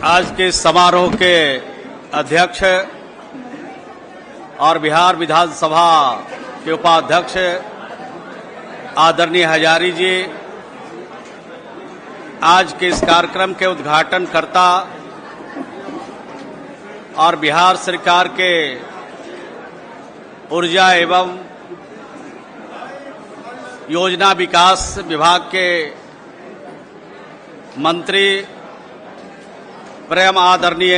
आज के समारोह के अध्यक्ष और बिहार विधानसभा के उपाध्यक्ष आदरणीय हजारी जी, आज के इस कार्यक्रम के उद्घाटनकर्ता और बिहार सरकार के ऊर्जा एवं योजना विकास विभाग के मंत्री प्रेम आदरणीय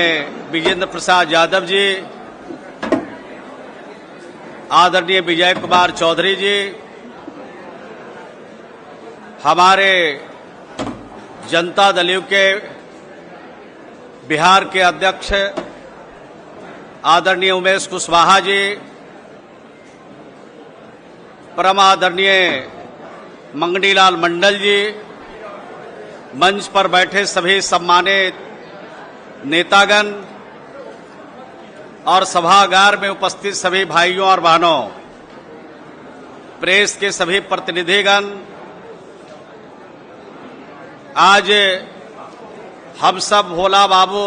विजेंद्र प्रसाद यादव जी, आदरणीय विजय कुमार चौधरी जी, हमारे जनता दल यू के बिहार के अध्यक्ष आदरणीय उमेश कुशवाहा जी, परम आदरणीय मंगनीलाल मंडल जी, मंच पर बैठे सभी सम्मानित नेतागण और सभागार में उपस्थित सभी भाइयों और बहनों, प्रेस के सभी प्रतिनिधिगण, आज हम सब भोला बाबू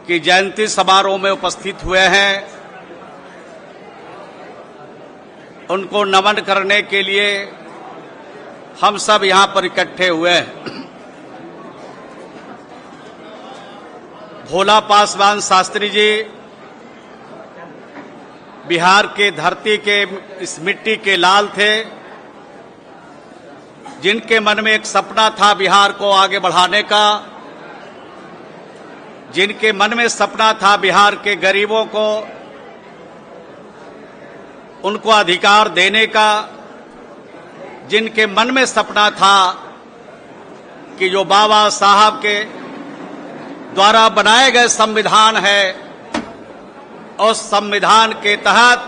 की जयंती समारोह में उपस्थित हुए हैं। उनको नमन करने के लिए हम सब यहां पर इकट्ठे हुए हैं। भोला पासवान शास्त्री जी बिहार के धरती के इस मिट्टी के लाल थे, जिनके मन में एक सपना था बिहार को आगे बढ़ाने का, जिनके मन में सपना था बिहार के गरीबों को उनको अधिकार देने का, जिनके मन में सपना था कि जो बाबा साहब के द्वारा बनाए गए संविधान है, उस संविधान के तहत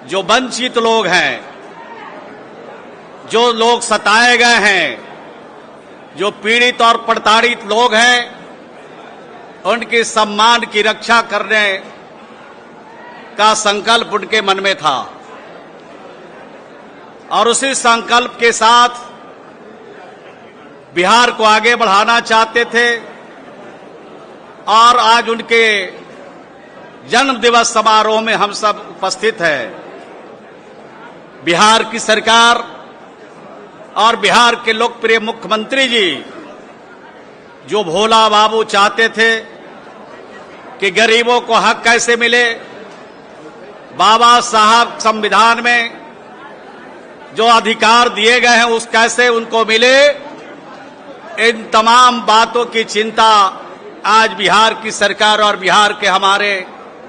जो वंचित लोग हैं, जो लोग सताए गए हैं, जो पीड़ित और प्रताड़ित लोग हैं, उनके सम्मान की रक्षा करने का संकल्प उनके मन में था और उसी संकल्प के साथ बिहार को आगे बढ़ाना चाहते थे। और आज उनके जन्म दिवस समारोह में हम सब उपस्थित हैं। बिहार की सरकार और बिहार के लोकप्रिय मुख्यमंत्री जी जो भोला बाबू चाहते थे कि गरीबों को हक कैसे मिले, बाबा साहब संविधान में जो अधिकार दिए गए हैं उस कैसे उनको मिले, इन तमाम बातों की चिंता आज बिहार की सरकार और बिहार के हमारे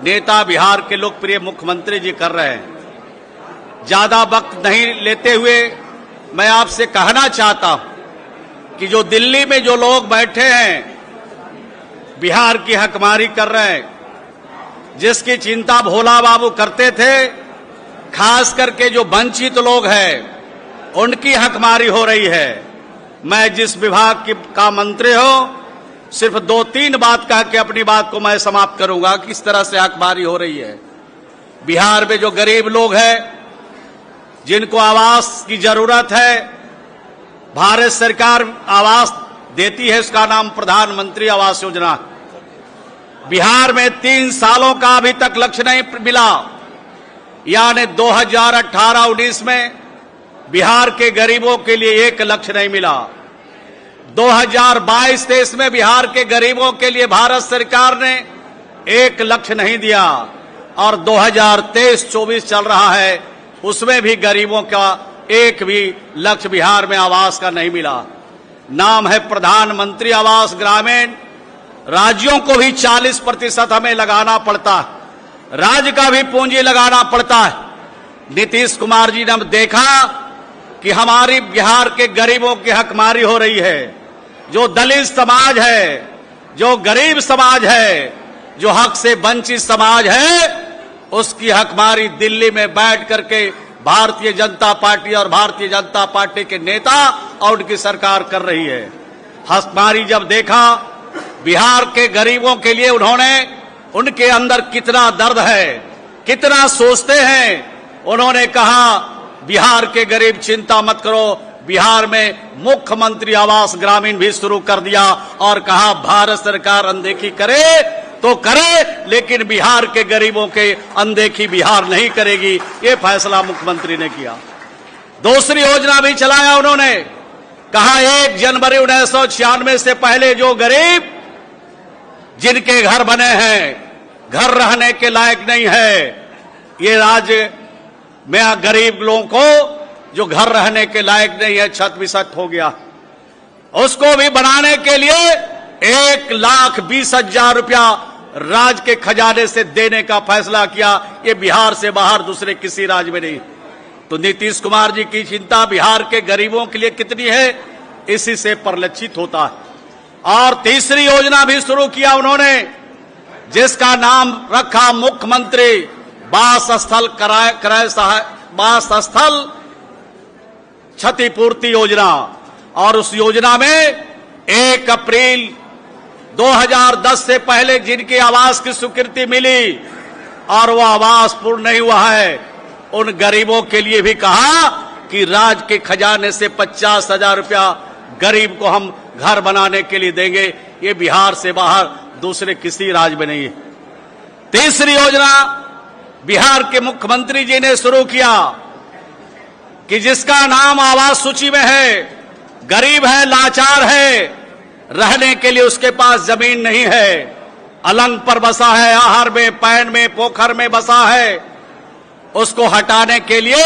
नेता, बिहार के लोकप्रिय मुख्यमंत्री जी कर रहे हैं। ज्यादा वक्त नहीं लेते हुए मैं आपसे कहना चाहता हूं कि जो दिल्ली में जो लोग बैठे हैं, बिहार की हकमारी कर रहे हैं, जिसकी चिंता भोला बाबू करते थे, खास करके जो वंचित लोग हैं उनकी हकमारी हो रही है। मैं जिस विभाग का मंत्री हूं, सिर्फ 2-3 बात कह के अपनी बात को मैं समाप्त करूंगा। किस तरह से हकमारी हो रही है बिहार में जो गरीब लोग हैं, जिनको आवास की जरूरत है, भारत सरकार आवास देती है, उसका नाम प्रधानमंत्री आवास योजना। बिहार में 3 सालों का अभी तक लक्ष्य नहीं मिला, यानी 2018-19 में बिहार के गरीबों के लिए 1 लक्ष्य नहीं मिला। 2022-23 में बिहार के गरीबों के लिए भारत सरकार ने 1 लक्ष्य नहीं दिया और 2023-24 चल रहा है, उसमें भी गरीबों का 1 भी लक्ष्य बिहार में आवास का नहीं मिला। नाम है प्रधानमंत्री आवास ग्रामीण। राज्यों को भी 40% हमें लगाना पड़ता है, राज्य का भी पूंजी लगाना पड़ता है। नीतीश कुमार जी ने देखा कि हमारी बिहार के गरीबों की हकमारी हो रही है। जो दलित समाज है, जो गरीब समाज है, जो हक से वंचित समाज है, उसकी हकमारी दिल्ली में बैठ करके भारतीय जनता पार्टी और भारतीय जनता पार्टी के नेता और उनकी सरकार कर रही है। हकमारी जब देखा बिहार के गरीबों के लिए, उन्होंने उनके अंदर कितना दर्द है, कितना सोचते हैं, उन्होंने कहा बिहार के गरीब चिंता मत करो, बिहार में मुख्यमंत्री आवास ग्रामीण भी शुरू कर दिया और कहा भारत सरकार अनदेखी करे तो करे, लेकिन बिहार के गरीबों के अनदेखी बिहार नहीं करेगी। ये फैसला मुख्यमंत्री ने किया। दूसरी योजना भी चलाया उन्होंने, कहा 1 जनवरी 1996 से पहले जो गरीब जिनके घर बने हैं, घर रहने के लायक नहीं है, ये राज्य में गरीब लोगों को जो घर रहने के लायक नहीं है, छत भी छत हो गया, उसको भी बनाने के लिए 1,20,000 रुपया राज्य के खजाने से देने का फैसला किया। ये बिहार से बाहर दूसरे किसी राज्य में नहीं। तो नीतीश कुमार जी की चिंता बिहार के गरीबों के लिए कितनी है, इसी से परिलक्षित होता है। और तीसरी योजना भी शुरू किया उन्होंने, जिसका नाम रखा मुख्यमंत्री वास स्थल वास स्थल क्षतिपूर्ति योजना। और उस योजना में 1 अप्रैल 2010 से पहले जिनके आवास की स्वीकृति मिली और वो आवास पूर्ण नहीं हुआ है, उन गरीबों के लिए भी कहा कि राज्य के खजाने से 50,000 रुपया गरीब को हम घर बनाने के लिए देंगे। ये बिहार से बाहर दूसरे किसी राज्य में नहीं है। तीसरी योजना बिहार के मुख्यमंत्री जी ने शुरू किया कि जिसका नाम आवास सूची में है, गरीब है, लाचार है, रहने के लिए उसके पास जमीन नहीं है, अलंग पर बसा है, आहर में, पैन में, पोखर में बसा है, उसको हटाने के लिए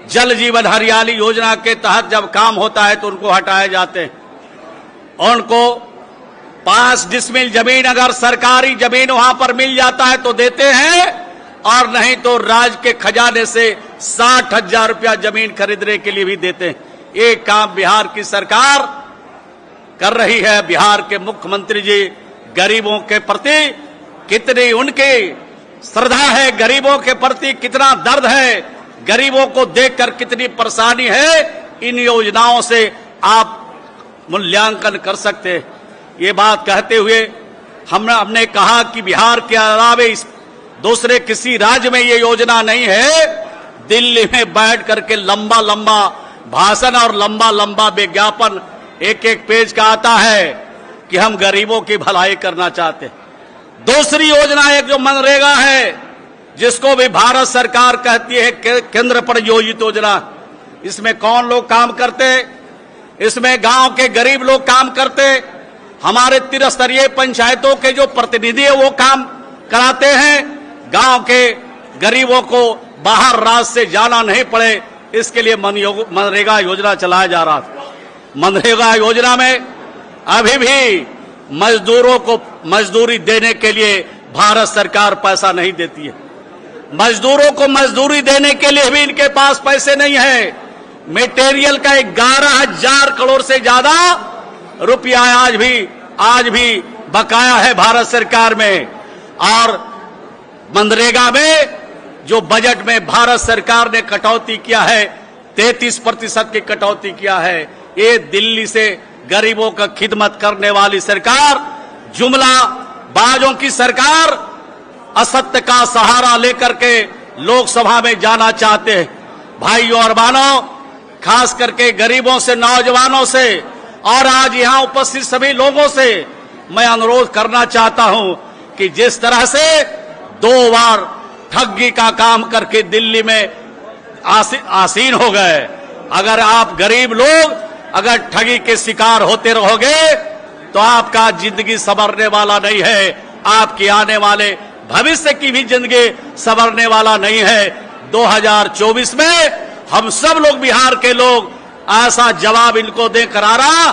जल जीवन हरियाली योजना के तहत जब काम होता है तो उनको हटाए जाते हैं। उनको 5 डिसमिल जमीन अगर सरकारी जमीन वहां पर मिल जाता है तो देते हैं, और नहीं तो राज्य के खजाने से 60,000 रुपया जमीन खरीदने के लिए भी देते हैं। ये काम बिहार की सरकार कर रही है। बिहार के मुख्यमंत्री जी गरीबों के प्रति कितनी उनकी श्रद्धा है, गरीबों के प्रति कितना दर्द है, गरीबों को देखकर कितनी परेशानी है, इन योजनाओं से आप मूल्यांकन कर सकते हैं। ये बात कहते हुए हमने कहा कि बिहार के अलावे दूसरे किसी राज्य में ये योजना नहीं है। दिल्ली में बैठ करके लंबा लंबा भाषण और लंबा लंबा विज्ञापन 1-1 पेज का आता है कि हम गरीबों की भलाई करना चाहते हैं। दूसरी योजना एक जो मनरेगा है, जिसको भी भारत सरकार कहती है केंद्र प्रायोजित योजना, इसमें कौन लोग काम करते, इसमें गांव के गरीब लोग काम करते, हमारे त्रिस्तरीय पंचायतों के जो प्रतिनिधि है वो काम कराते हैं। गांव के गरीबों को बाहर राज्य से जाना नहीं पड़े, इसके लिए मनरेगा योजना चलाया जा रहा था। मनरेगा योजना में अभी भी मजदूरों को मजदूरी देने के लिए भारत सरकार पैसा नहीं देती है। मजदूरों को मजदूरी देने के लिए भी इनके पास पैसे नहीं है। मटेरियल का 11,000 करोड़ से ज्यादा रुपया आज भी बकाया है भारत सरकार में। और मनरेगा में जो बजट में भारत सरकार ने कटौती किया है, 33% की कटौती किया है। ये दिल्ली से गरीबों का खिदमत करने वाली सरकार, जुमला बाजों की सरकार, असत्य का सहारा लेकर के लोकसभा में जाना चाहते हैं। भाइयों और बहनों, खास करके गरीबों से, नौजवानों से और आज यहां उपस्थित सभी लोगों से मैं अनुरोध करना चाहता हूं कि जिस तरह से 2 बार ठगी का काम करके दिल्ली में आसीन हो गए, अगर आप गरीब लोग अगर ठगी के शिकार होते रहोगे तो आपका जिंदगी संवरने वाला नहीं है, आपके आने वाले भविष्य की भी जिंदगी संवरने वाला नहीं है। 2024 में हम सब लोग, बिहार के लोग, ऐसा जवाब इनको देकर आ रहा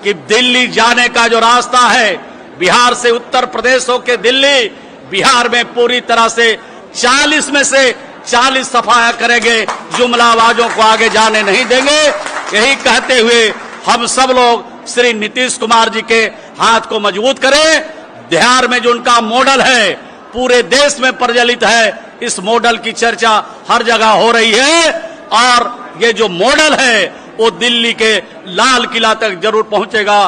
कि दिल्ली जाने का जो रास्ता है, बिहार से उत्तर प्रदेश होकर दिल्ली, बिहार में पूरी तरह से 40 में से 40 सफाया करेंगे, जुमलाबाजों को आगे जाने नहीं देंगे। यही कहते हुए हम सब लोग श्री नीतीश कुमार जी के हाथ को मजबूत करें। बिहार में जो उनका मॉडल है पूरे देश में प्रचलित है, इस मॉडल की चर्चा हर जगह हो रही है और ये जो मॉडल है वो दिल्ली के लाल किला तक जरूर पहुंचेगा।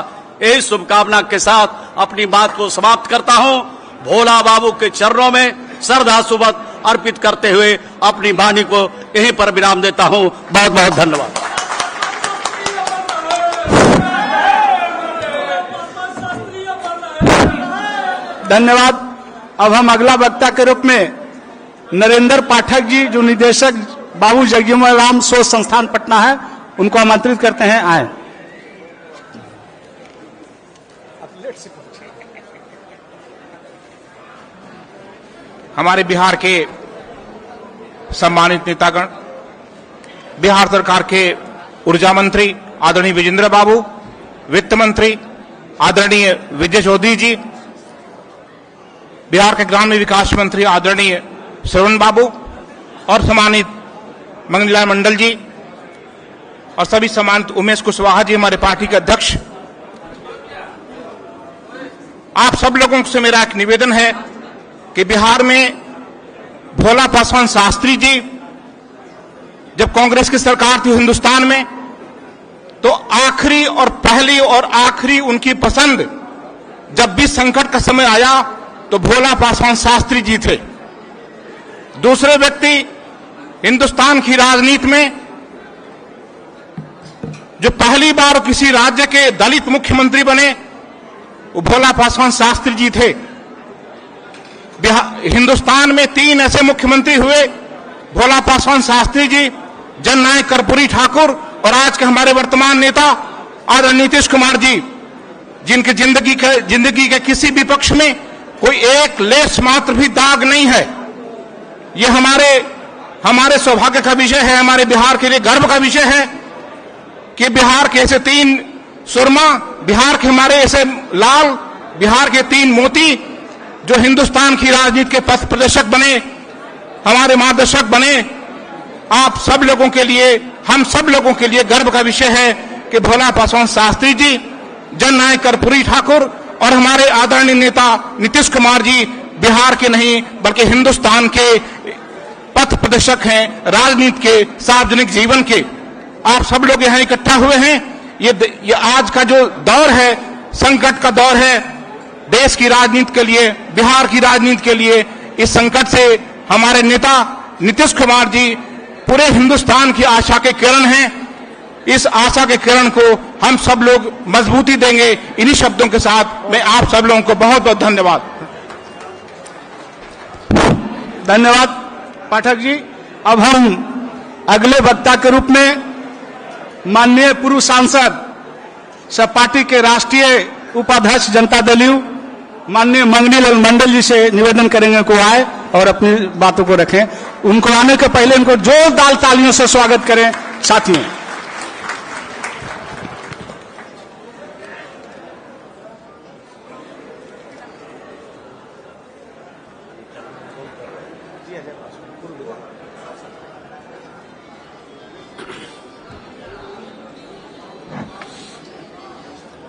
यही शुभकामना के साथ अपनी बात को समाप्त करता हूं। भोला बाबू के चरणों में श्रद्धा सुमन अर्पित करते हुए अपनी वाणी को यहीं पर विराम देता हूं। बहुत बहुत धन्यवाद। धन्यवाद। अब हम अगला वक्ता के रूप में नरेंद्र पाठक जी, जो निदेशक बाबू जगजीवन राम शोध संस्थान पटना है, उनको आमंत्रित करते हैं, आए। हमारे बिहार के सम्मानित नेतागण, बिहार सरकार के ऊर्जा मंत्री आदरणीय विजेंद्र बाबू, वित्त मंत्री आदरणीय विजय चौधरी जी, बिहार के ग्रामीण विकास मंत्री आदरणीय श्रवण बाबू और सम्मानित मंगनीलाल मंडल जी और सभी सम्मानित उमेश कुशवाहा जी, हमारे पार्टी के अध्यक्ष, आप सब लोगों से मेरा एक निवेदन है कि बिहार में भोला पासवान शास्त्री जी जब कांग्रेस की सरकार थी हिंदुस्तान में, तो आखिरी और पहली और आखिरी उनकी पसंद जब भी संकट का समय आया तो भोला पासवान शास्त्री जी थे। दूसरे व्यक्ति हिंदुस्तान की राजनीति में जो पहली बार किसी राज्य के दलित मुख्यमंत्री बने, वो भोला पासवान शास्त्री जी थे। हिंदुस्तान में 3 ऐसे मुख्यमंत्री हुए, भोला पासवान शास्त्री जी, जननायक कर्पूरी ठाकुर और आज के हमारे वर्तमान नेता आदरणीय नीतीश कुमार जी, जिनकी जिंदगी के किसी भी पक्ष में कोई एक लेश मात्र भी दाग नहीं है। ये हमारे सौभाग्य का विषय है, हमारे बिहार के लिए गर्व का विषय है कि बिहार के ऐसे 3 सुरमा, बिहार के हमारे ऐसे लाल, बिहार के 3 मोती जो हिंदुस्तान की राजनीति के पथ प्रदर्शक बने, हमारे मार्गदर्शक बने। आप सब लोगों के लिए, हम सब लोगों के लिए गर्व का विषय है कि भोला पासवान शास्त्री जी, जननायक कर्पूरी ठाकुर और हमारे आदरणीय नेता नीतीश कुमार जी बिहार के नहीं बल्कि हिंदुस्तान के पथ प्रदर्शक हैं, राजनीति के, सार्वजनिक जीवन के। आप सब लोग यहां इकट्ठा हुए हैं। ये आज का जो दौर है, संकट का दौर है देश की राजनीति के लिए, बिहार की राजनीति के लिए। इस संकट से हमारे नेता नीतीश कुमार जी पूरे हिंदुस्तान की आशा के किरण हैं। इस आशा के किरण को हम सब लोग मजबूती देंगे। इन्हीं शब्दों के साथ मैं आप सब लोगों को बहुत बहुत धन्यवाद। धन्यवाद पाठक जी। अब हम अगले वक्ता के रूप में माननीय पूर्व सांसद सब पार्टी के राष्ट्रीय उपाध्यक्ष जनता दल यू माननीय मंगनीलाल मंडल जी से निवेदन करेंगे को आए और अपनी बातों को रखें। उनको आने के पहले उनको जोरदार तालियों से स्वागत करें साथियों।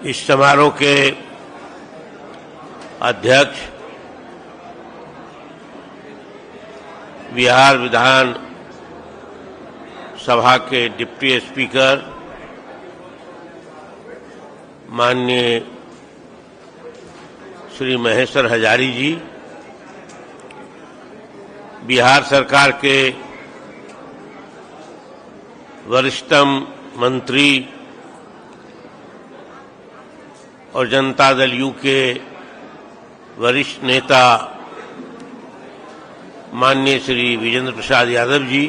इस समारोह के अध्यक्ष, बिहार विधान सभा के डिप्टी स्पीकर माननीय श्री महेश्वर हजारी जी, बिहार सरकार के वरिष्ठतम मंत्री और जनता दल यू के वरिष्ठ नेता माननीय श्री विजेंद्र प्रसाद यादव जी,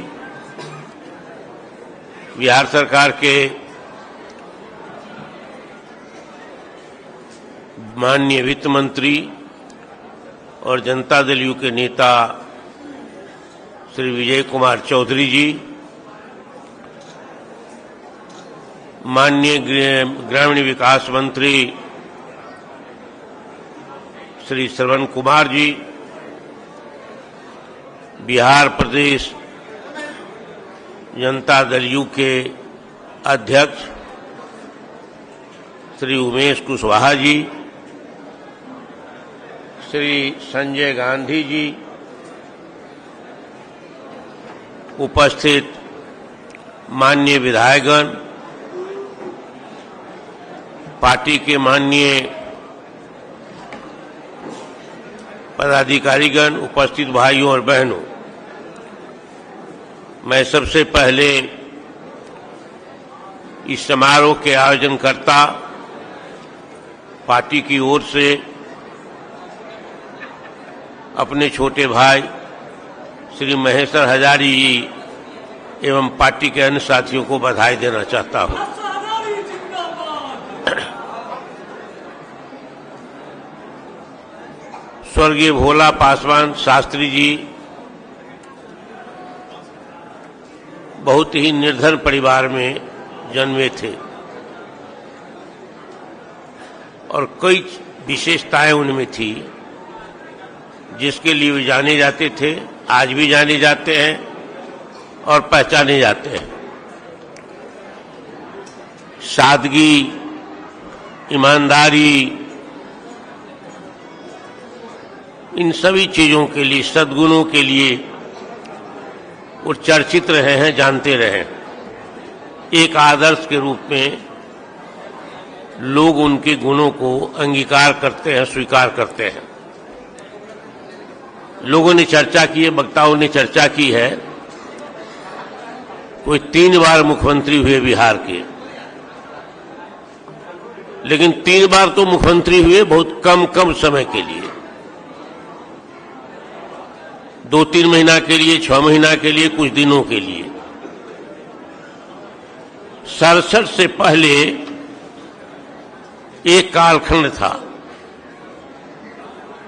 बिहार सरकार के माननीय वित्त मंत्री और जनता दल यू के नेता श्री विजय कुमार चौधरी जी, माननीय ग्रामीण विकास मंत्री श्री श्रवण कुमार जी, बिहार प्रदेश जनता दल यू के अध्यक्ष श्री उमेश कुशवाहा जी, श्री संजय गांधी जी, उपस्थित माननीय विधायकगण, पार्टी के माननीय पदाधिकारीगण, उपस्थित भाइयों और बहनों, मैं सबसे पहले इस समारोह के आयोजनकर्ता पार्टी की ओर से अपने छोटे भाई श्री महेश्वर हजारी जी एवं पार्टी के अन्य साथियों को बधाई देना चाहता हूं। स्वर्गीय भोला पासवान शास्त्री जी बहुत ही निर्धन परिवार में जन्मे थे और कई विशेषताएं उनमें थी जिसके लिए वे जाने जाते थे, आज भी जाने जाते हैं और पहचाने जाते हैं। सादगी, ईमानदारी, इन सभी चीजों के लिए, सद्गुणों के लिए वो चर्चित रहे हैं, जानते रहे हैं। एक आदर्श के रूप में लोग उनके गुणों को अंगीकार करते हैं, स्वीकार करते हैं। लोगों ने चर्चा की है, वक्ताओं ने चर्चा की है, कोई 3 बार मुख्यमंत्री हुए बिहार के, लेकिन 3 बार तो मुख्यमंत्री हुए बहुत कम समय के लिए, 2-3 महीना के लिए, 6 महीना के लिए, कुछ दिनों के लिए। 67 से पहले एक कालखंड था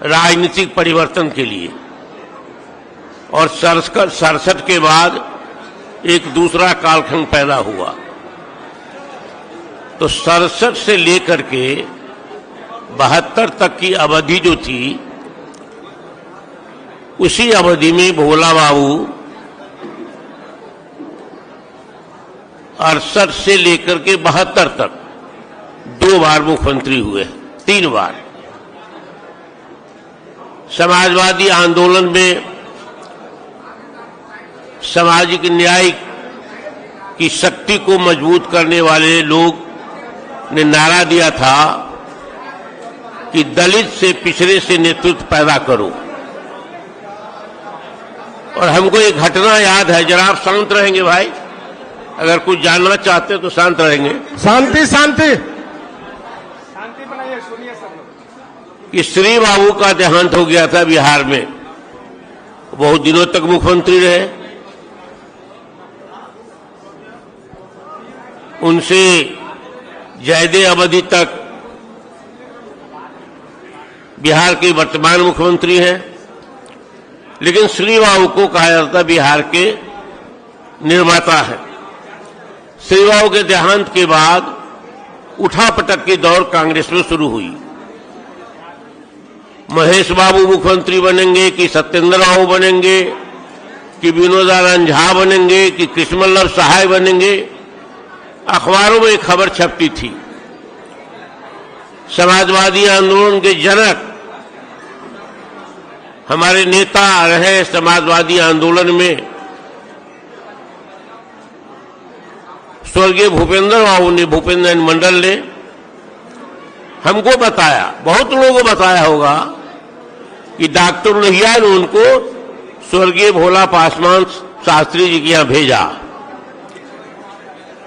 राजनीतिक परिवर्तन के लिए और 67 के बाद एक दूसरा कालखंड पैदा हुआ। तो 67 से लेकर के 72 तक की अवधि जो थी, उसी अवधि में भोला बाबू 68 से लेकर के 72 तक 2 बार मुख्यमंत्री हुए, 3 बार। समाजवादी आंदोलन में सामाजिक न्याय की शक्ति को मजबूत करने वाले लोग ने नारा दिया था कि दलित से पिछड़े से नेतृत्व पैदा करो। और हमको एक घटना याद है, जरा आप शांत रहेंगे भाई, अगर कुछ जानना चाहते हो तो शांत रहेंगे। शांति शांति शांति बनाइए, सुनिए सब लोग। कि श्री बाबू का देहांत हो गया था बिहार में, बहुत दिनों तक मुख्यमंत्री रहे, उनसे ज्यादा अवधि तक बिहार के वर्तमान मुख्यमंत्री हैं, लेकिन श्री बाबू को कहा जाता बिहार के निर्माता है। श्री बाबू के देहांत के बाद उठापटक की दौड़ कांग्रेस में शुरू हुई। महेश बाबू मुख्यमंत्री बनेंगे कि सत्येंद्र बाबू बनेंगे कि विनोदानंद झा बनेंगे कि कृष्णवल्लभ सहाय बनेंगे, अखबारों में खबर छपती थी। समाजवादी आंदोलन के जनक हमारे नेता रहे समाजवादी आंदोलन में स्वर्गीय भूपेंद्र बाबू ने, भूपेंद्र मंडल ने हमको बताया, बहुत लोगों को बताया होगा कि डॉक्टर लोहिया ने उनको स्वर्गीय भोला पासवान शास्त्री जी के यहां भेजा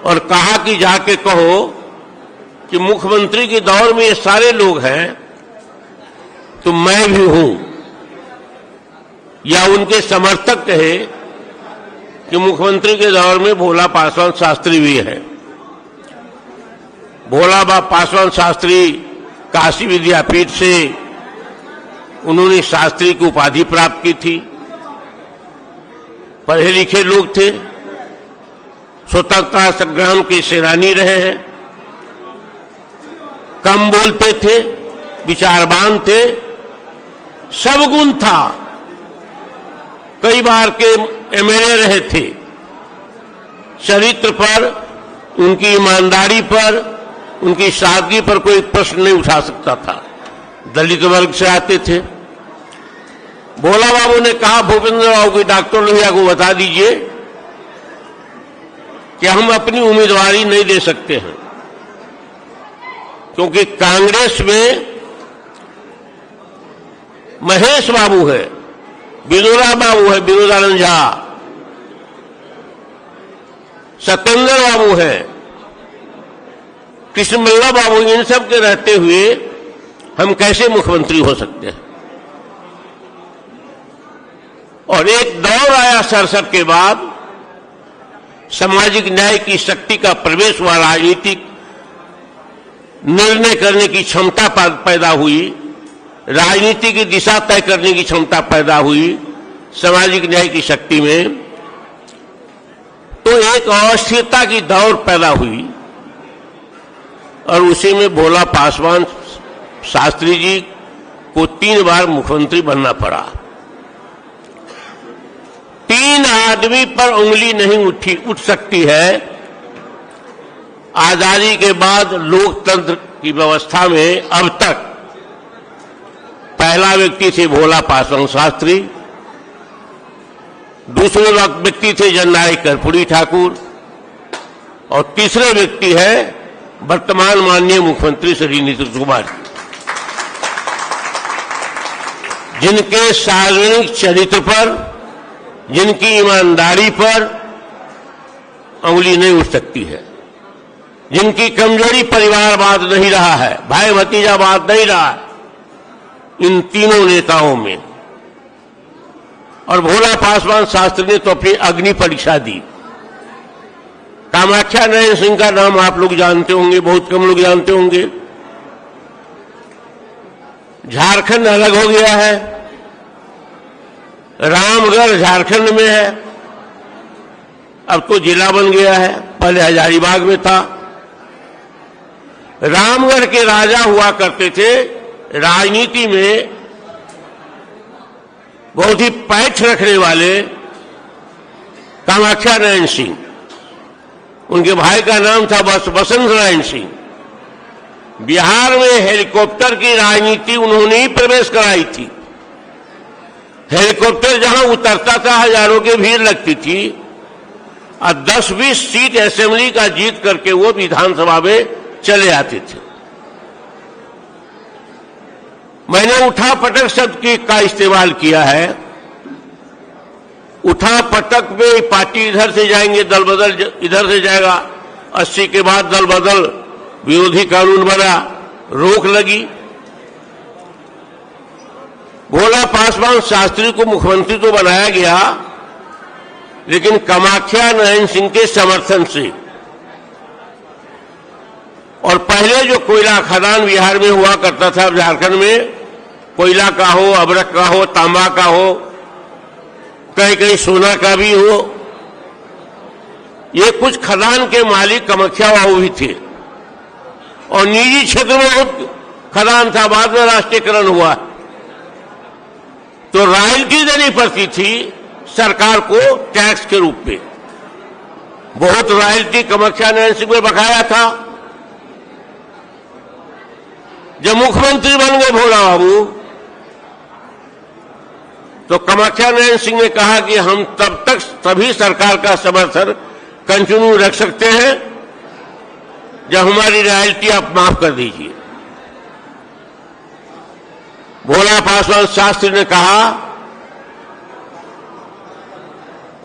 और कहा कि जाके कहो कि मुख्यमंत्री के दौर में ये सारे लोग हैं तो मैं भी हूं, या उनके समर्थक कहे कि मुख्यमंत्री के दौर में भोला पासवान शास्त्री भी है। भोला पासवान शास्त्री काशी विद्यापीठ से उन्होंने शास्त्री की उपाधि प्राप्त की थी, पढ़े लिखे लोग थे, स्वतंत्रता संग्राम के सेनानी रहे हैं, कम बोलते थे, विचारवान थे, सब गुण था, कई बार के एमएलए रहे थे। चरित्र पर, उनकी ईमानदारी पर, उनकी सादगी पर कोई प्रश्न नहीं उठा सकता था। दलित वर्ग से आते थे। भोला बाबू ने कहा भूपेंद्र बाबू की डॉक्टर लोहिया को बता दीजिए कि हम अपनी उम्मीदवारी नहीं दे सकते हैं, क्योंकि कांग्रेस में महेश बाबू है, विनोदा बाबू है, विनोदानंद झा, सत्येंद्र बाबू है, कृष्णवल्लभ बाबू, इन सब के रहते हुए हम कैसे मुख्यमंत्री हो सकते हैं। और एक दौर आया 67 के बाद, सामाजिक न्याय की शक्ति का प्रवेश हुआ, राजनीतिक निर्णय करने की क्षमता पैदा हुई, राजनीति की दिशा तय करने की क्षमता पैदा हुई सामाजिक न्याय की शक्ति में, तो एक अस्थिरता की दौर पैदा हुई और उसी में भोला पासवान शास्त्री जी को 3 बार मुख्यमंत्री बनना पड़ा। 3 आदमी पर उंगली नहीं उठ सकती है। आजादी के बाद लोकतंत्र की व्यवस्था में अब तक पहला व्यक्ति थे भोला पासवान शास्त्री, दूसरे व्यक्ति थे जननायक कर्पूरी ठाकुर और तीसरे व्यक्ति है वर्तमान माननीय मुख्यमंत्री श्री नीतीश कुमार, जिनके सार्वजनिक चरित्र पर, जिनकी ईमानदारी पर उंगली नहीं उठ सकती है, जिनकी कमजोरी परिवारवाद नहीं रहा है, भाई भतीजावाद नहीं रहा है इन तीनों नेताओं में। और भोला पासवान शास्त्री ने तो अपनी अग्नि परीक्षा दी। कामाख्या नारायण सिंह का नाम आप लोग जानते होंगे, बहुत कम लोग जानते होंगे। झारखंड अलग हो गया है, रामगढ़ झारखंड में है, अब तो जिला बन गया है, पहले हजारीबाग में था। रामगढ़ के राजा हुआ करते थे, राजनीति में बहुत ही पैठ रखने वाले कामाख्या नारायण सिंह, उनके भाई का नाम था बसंत नारायण सिंह। बिहार में हेलीकॉप्टर की राजनीति उन्होंने ही प्रवेश कराई थी। हेलीकॉप्टर जहां उतरता था हजारों की भीड़ लगती थी और 10-20 सीट असेंबली का जीत करके वो विधानसभा में चले आते थे। मैंने उठा पटक शब्द का इस्तेमाल किया है। उठा पटक में पार्टी इधर से जाएंगे, दल बदल इधर से जाएगा। 80 के बाद दल बदल विरोधी कानून बना, रोक लगी। भोला पासवान शास्त्री को मुख्यमंत्री तो बनाया गया, लेकिन कामाख्या नारायण सिंह के समर्थन से। और पहले जो कोयला खदान बिहार में हुआ करता था, झारखंड में कोयला का हो, अबरक का हो, तांबा का हो, कहीं कहीं सोना का भी हो, ये कुछ खदान के मालिक कामाख्या बाबू भी थे और निजी क्षेत्र में बहुत खदान था। बाद में राष्ट्रीयकरण हुआ तो रॉयल्टी देनी पड़ती थी सरकार को टैक्स के रूप में। बहुत रॉयल्टी कामाख्या नारायण सिंह में बकाया था। जब मुख्यमंत्री बन गए भोला बाबू, तो कामाख्या नारायण सिंह ने कहा कि हम तब तक सभी सरकार का समर्थन कंटिन्यू रख सकते हैं जब हमारी रॉयल्टी आप माफ कर दीजिए। भोला पासवान शास्त्री ने कहा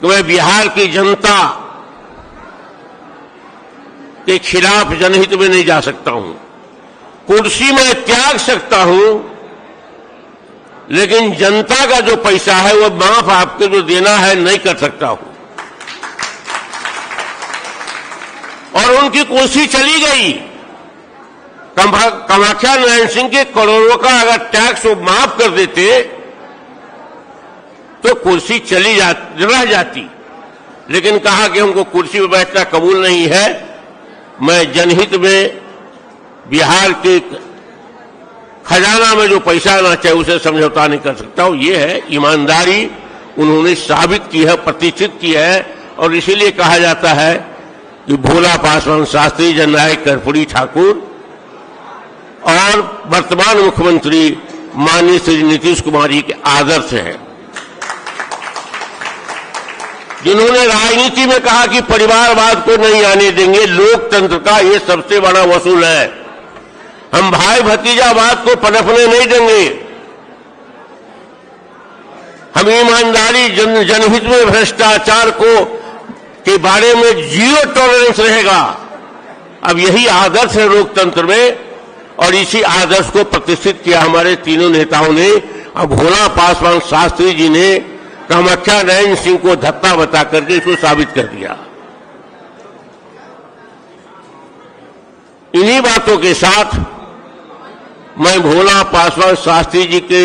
कि मैं बिहार की जनता के खिलाफ जनहित में नहीं जा सकता हूं। कुर्सी में त्याग सकता हूं, लेकिन जनता का जो पैसा है वो माफ आपको जो देना है नहीं कर सकता हूं। और उनकी कुर्सी चली गई। कामाख्या नारायण सिंह के करोड़ों का अगर टैक्स वो माफ कर देते तो कुर्सी रह जाती। लेकिन कहा कि हमको कुर्सी पर बैठना कबूल नहीं है, मैं जनहित में बिहार के खजाना में जो पैसा आना चाहिए उसे समझौता नहीं कर सकता हूं। ये है ईमानदारी, उन्होंने साबित की है, प्रतिष्ठित की है। और इसीलिए कहा जाता है कि भोला पासवान शास्त्री, जननायक कर्पूरी ठाकुर और वर्तमान मुख्यमंत्री माननीय श्री नीतीश कुमार जी के आदर्श हैं, जिन्होंने राजनीति में कहा कि परिवारवाद को नहीं आने देंगे, लोकतंत्र का ये सबसे बड़ा वसूल है, हम भाई भतीजावाद को पनपने नहीं देंगे, हम ईमानदारी, जनहित में भ्रष्टाचार के बारे में जीरो टॉलरेंस रहेगा। अब यही आदर्श है लोकतंत्र में और इसी आदर्श को प्रतिष्ठित किया हमारे तीनों नेताओं ने। अब भोला पासवान शास्त्री जी ने कामाख्या नयन सिंह को धक्का बता करके इसको साबित कर दिया। इन्हीं बातों के साथ मैं भोला पासवान शास्त्री जी के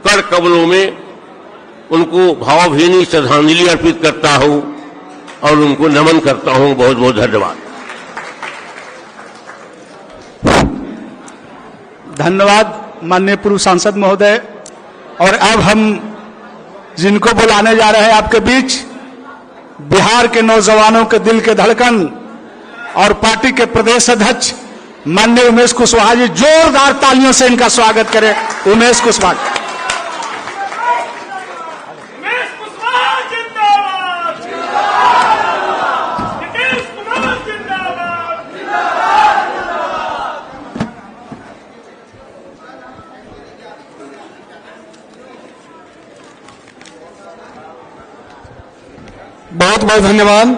कर कमलों में उनको भावभीनी श्रद्धांजलि अर्पित करता हूं और उनको नमन करता हूं। बहुत बहुत धन्यवाद। धन्यवाद माननीय पूर्व सांसद महोदय। और अब हम जिनको बुलाने जा रहे हैं आपके बीच, बिहार के नौजवानों के दिल के धड़कन और पार्टी के प्रदेश अध्यक्ष माननीय उमेश कुशवाहा जी, जोरदार तालियों से इनका स्वागत करें। उमेश कुशवाहा। बहुत बहुत धन्यवाद।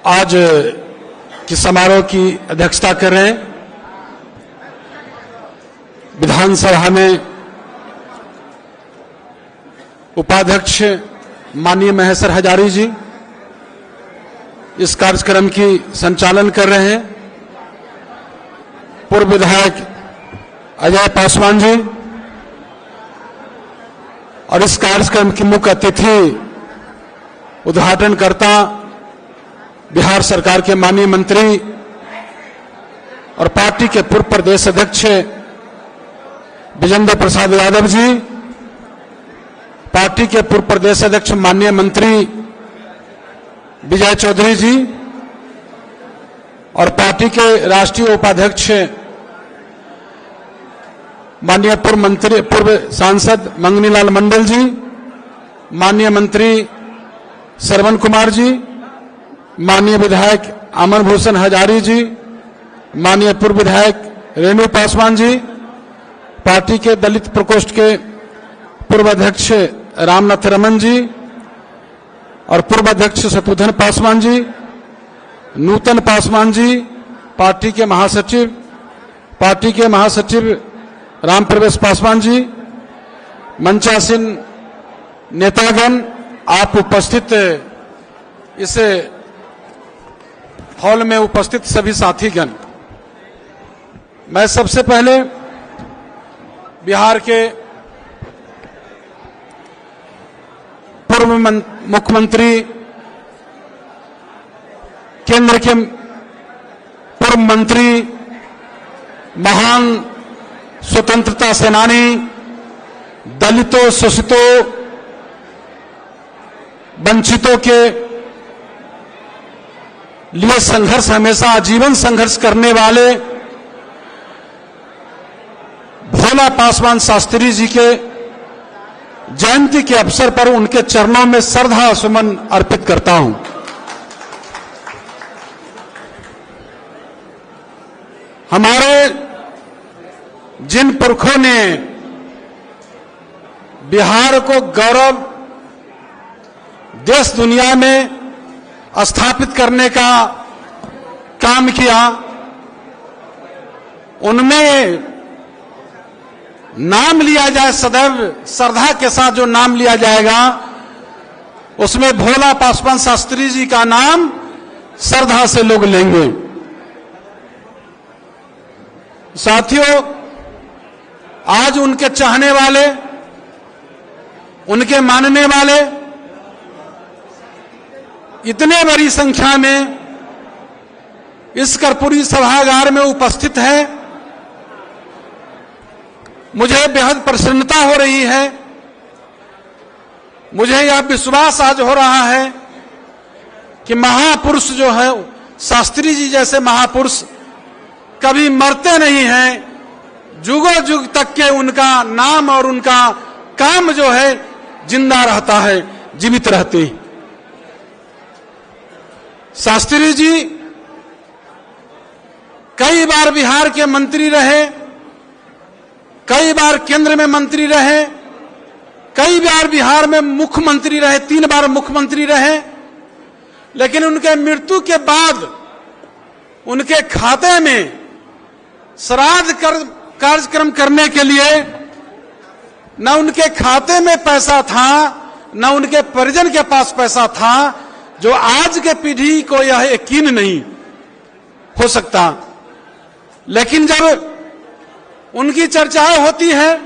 आज के समारोह की अध्यक्षता कर रहे हैं विधानसभा में उपाध्यक्ष माननीय महेश्वर हजारी जी। इस कार्यक्रम की संचालन कर रहे हैं पूर्व विधायक अजय पासवान जी। और इस कार्यक्रम की मुख्य अतिथि उद्घाटनकर्ता बिहार सरकार के माननीय मंत्री और पार्टी के पूर्व प्रदेश अध्यक्ष विजेंद्र प्रसाद यादव जी, पार्टी के पूर्व प्रदेश अध्यक्ष माननीय मंत्री विजय चौधरी जी और पार्टी के राष्ट्रीय उपाध्यक्ष माननीय पूर्व सांसद मंगनीलाल मंडल जी, माननीय मंत्री श्रवण कुमार जी, माननीय विधायक अमर भूषण हजारी जी, माननीय पूर्व विधायक रेणु पासवान जी, पार्टी के दलित प्रकोष्ठ के पूर्व अध्यक्ष रामनाथ रमन जी और पूर्व अध्यक्ष शत्रुघ्न पासवान जी, नूतन पासवान जी, पार्टी के महासचिव राम प्रवेश पासवान जी, मंचासीन नेतागण, आप उपस्थित इस हॉल में उपस्थित सभी साथीगण, मैं सबसे पहले बिहार के पूर्व मुख्यमंत्री, केंद्र के पूर्व मंत्री, महान स्वतंत्रता सेनानी, दलितों, शोषितों, वंचितों के लिए संघर्ष, हमेशा आजीवन संघर्ष करने वाले भोला पासवान शास्त्री जी के जयंती के अवसर पर उनके चरणों में श्रद्धा सुमन अर्पित करता हूं। हमारे जिन पुरखों ने बिहार को गौरव देश दुनिया में स्थापित करने का काम किया, उनमें नाम लिया जाए, सदैव श्रद्धा के साथ जो नाम लिया जाएगा उसमें भोला पासवान शास्त्री जी का नाम श्रद्धा से लोग लेंगे। साथियों, आज उनके चाहने वाले, उनके मानने वाले इतने बड़ी संख्या में इस कर्पूरी सभागार में उपस्थित है, मुझे बेहद प्रसन्नता हो रही है। मुझे यह विश्वास आज हो रहा है कि महापुरुष जो है, शास्त्री जी जैसे महापुरुष कभी मरते नहीं हैं, जुगों जुग तक के उनका नाम और उनका काम जो है जिंदा रहता है, जीवित रहते। शास्त्री जी कई बार बिहार के मंत्री रहे, कई बार केंद्र में मंत्री रहे, कई बार बिहार में मुख्यमंत्री रहे, 3 बार मुख्यमंत्री रहे, लेकिन उनके मृत्यु के बाद उनके खाते में श्राद्ध कार्यक्रम करने के लिए न उनके खाते में पैसा था, न उनके परिजन के पास पैसा था, जो आज के पीढ़ी को यह यकीन नहीं हो सकता। लेकिन जब उनकी चर्चाएं होती है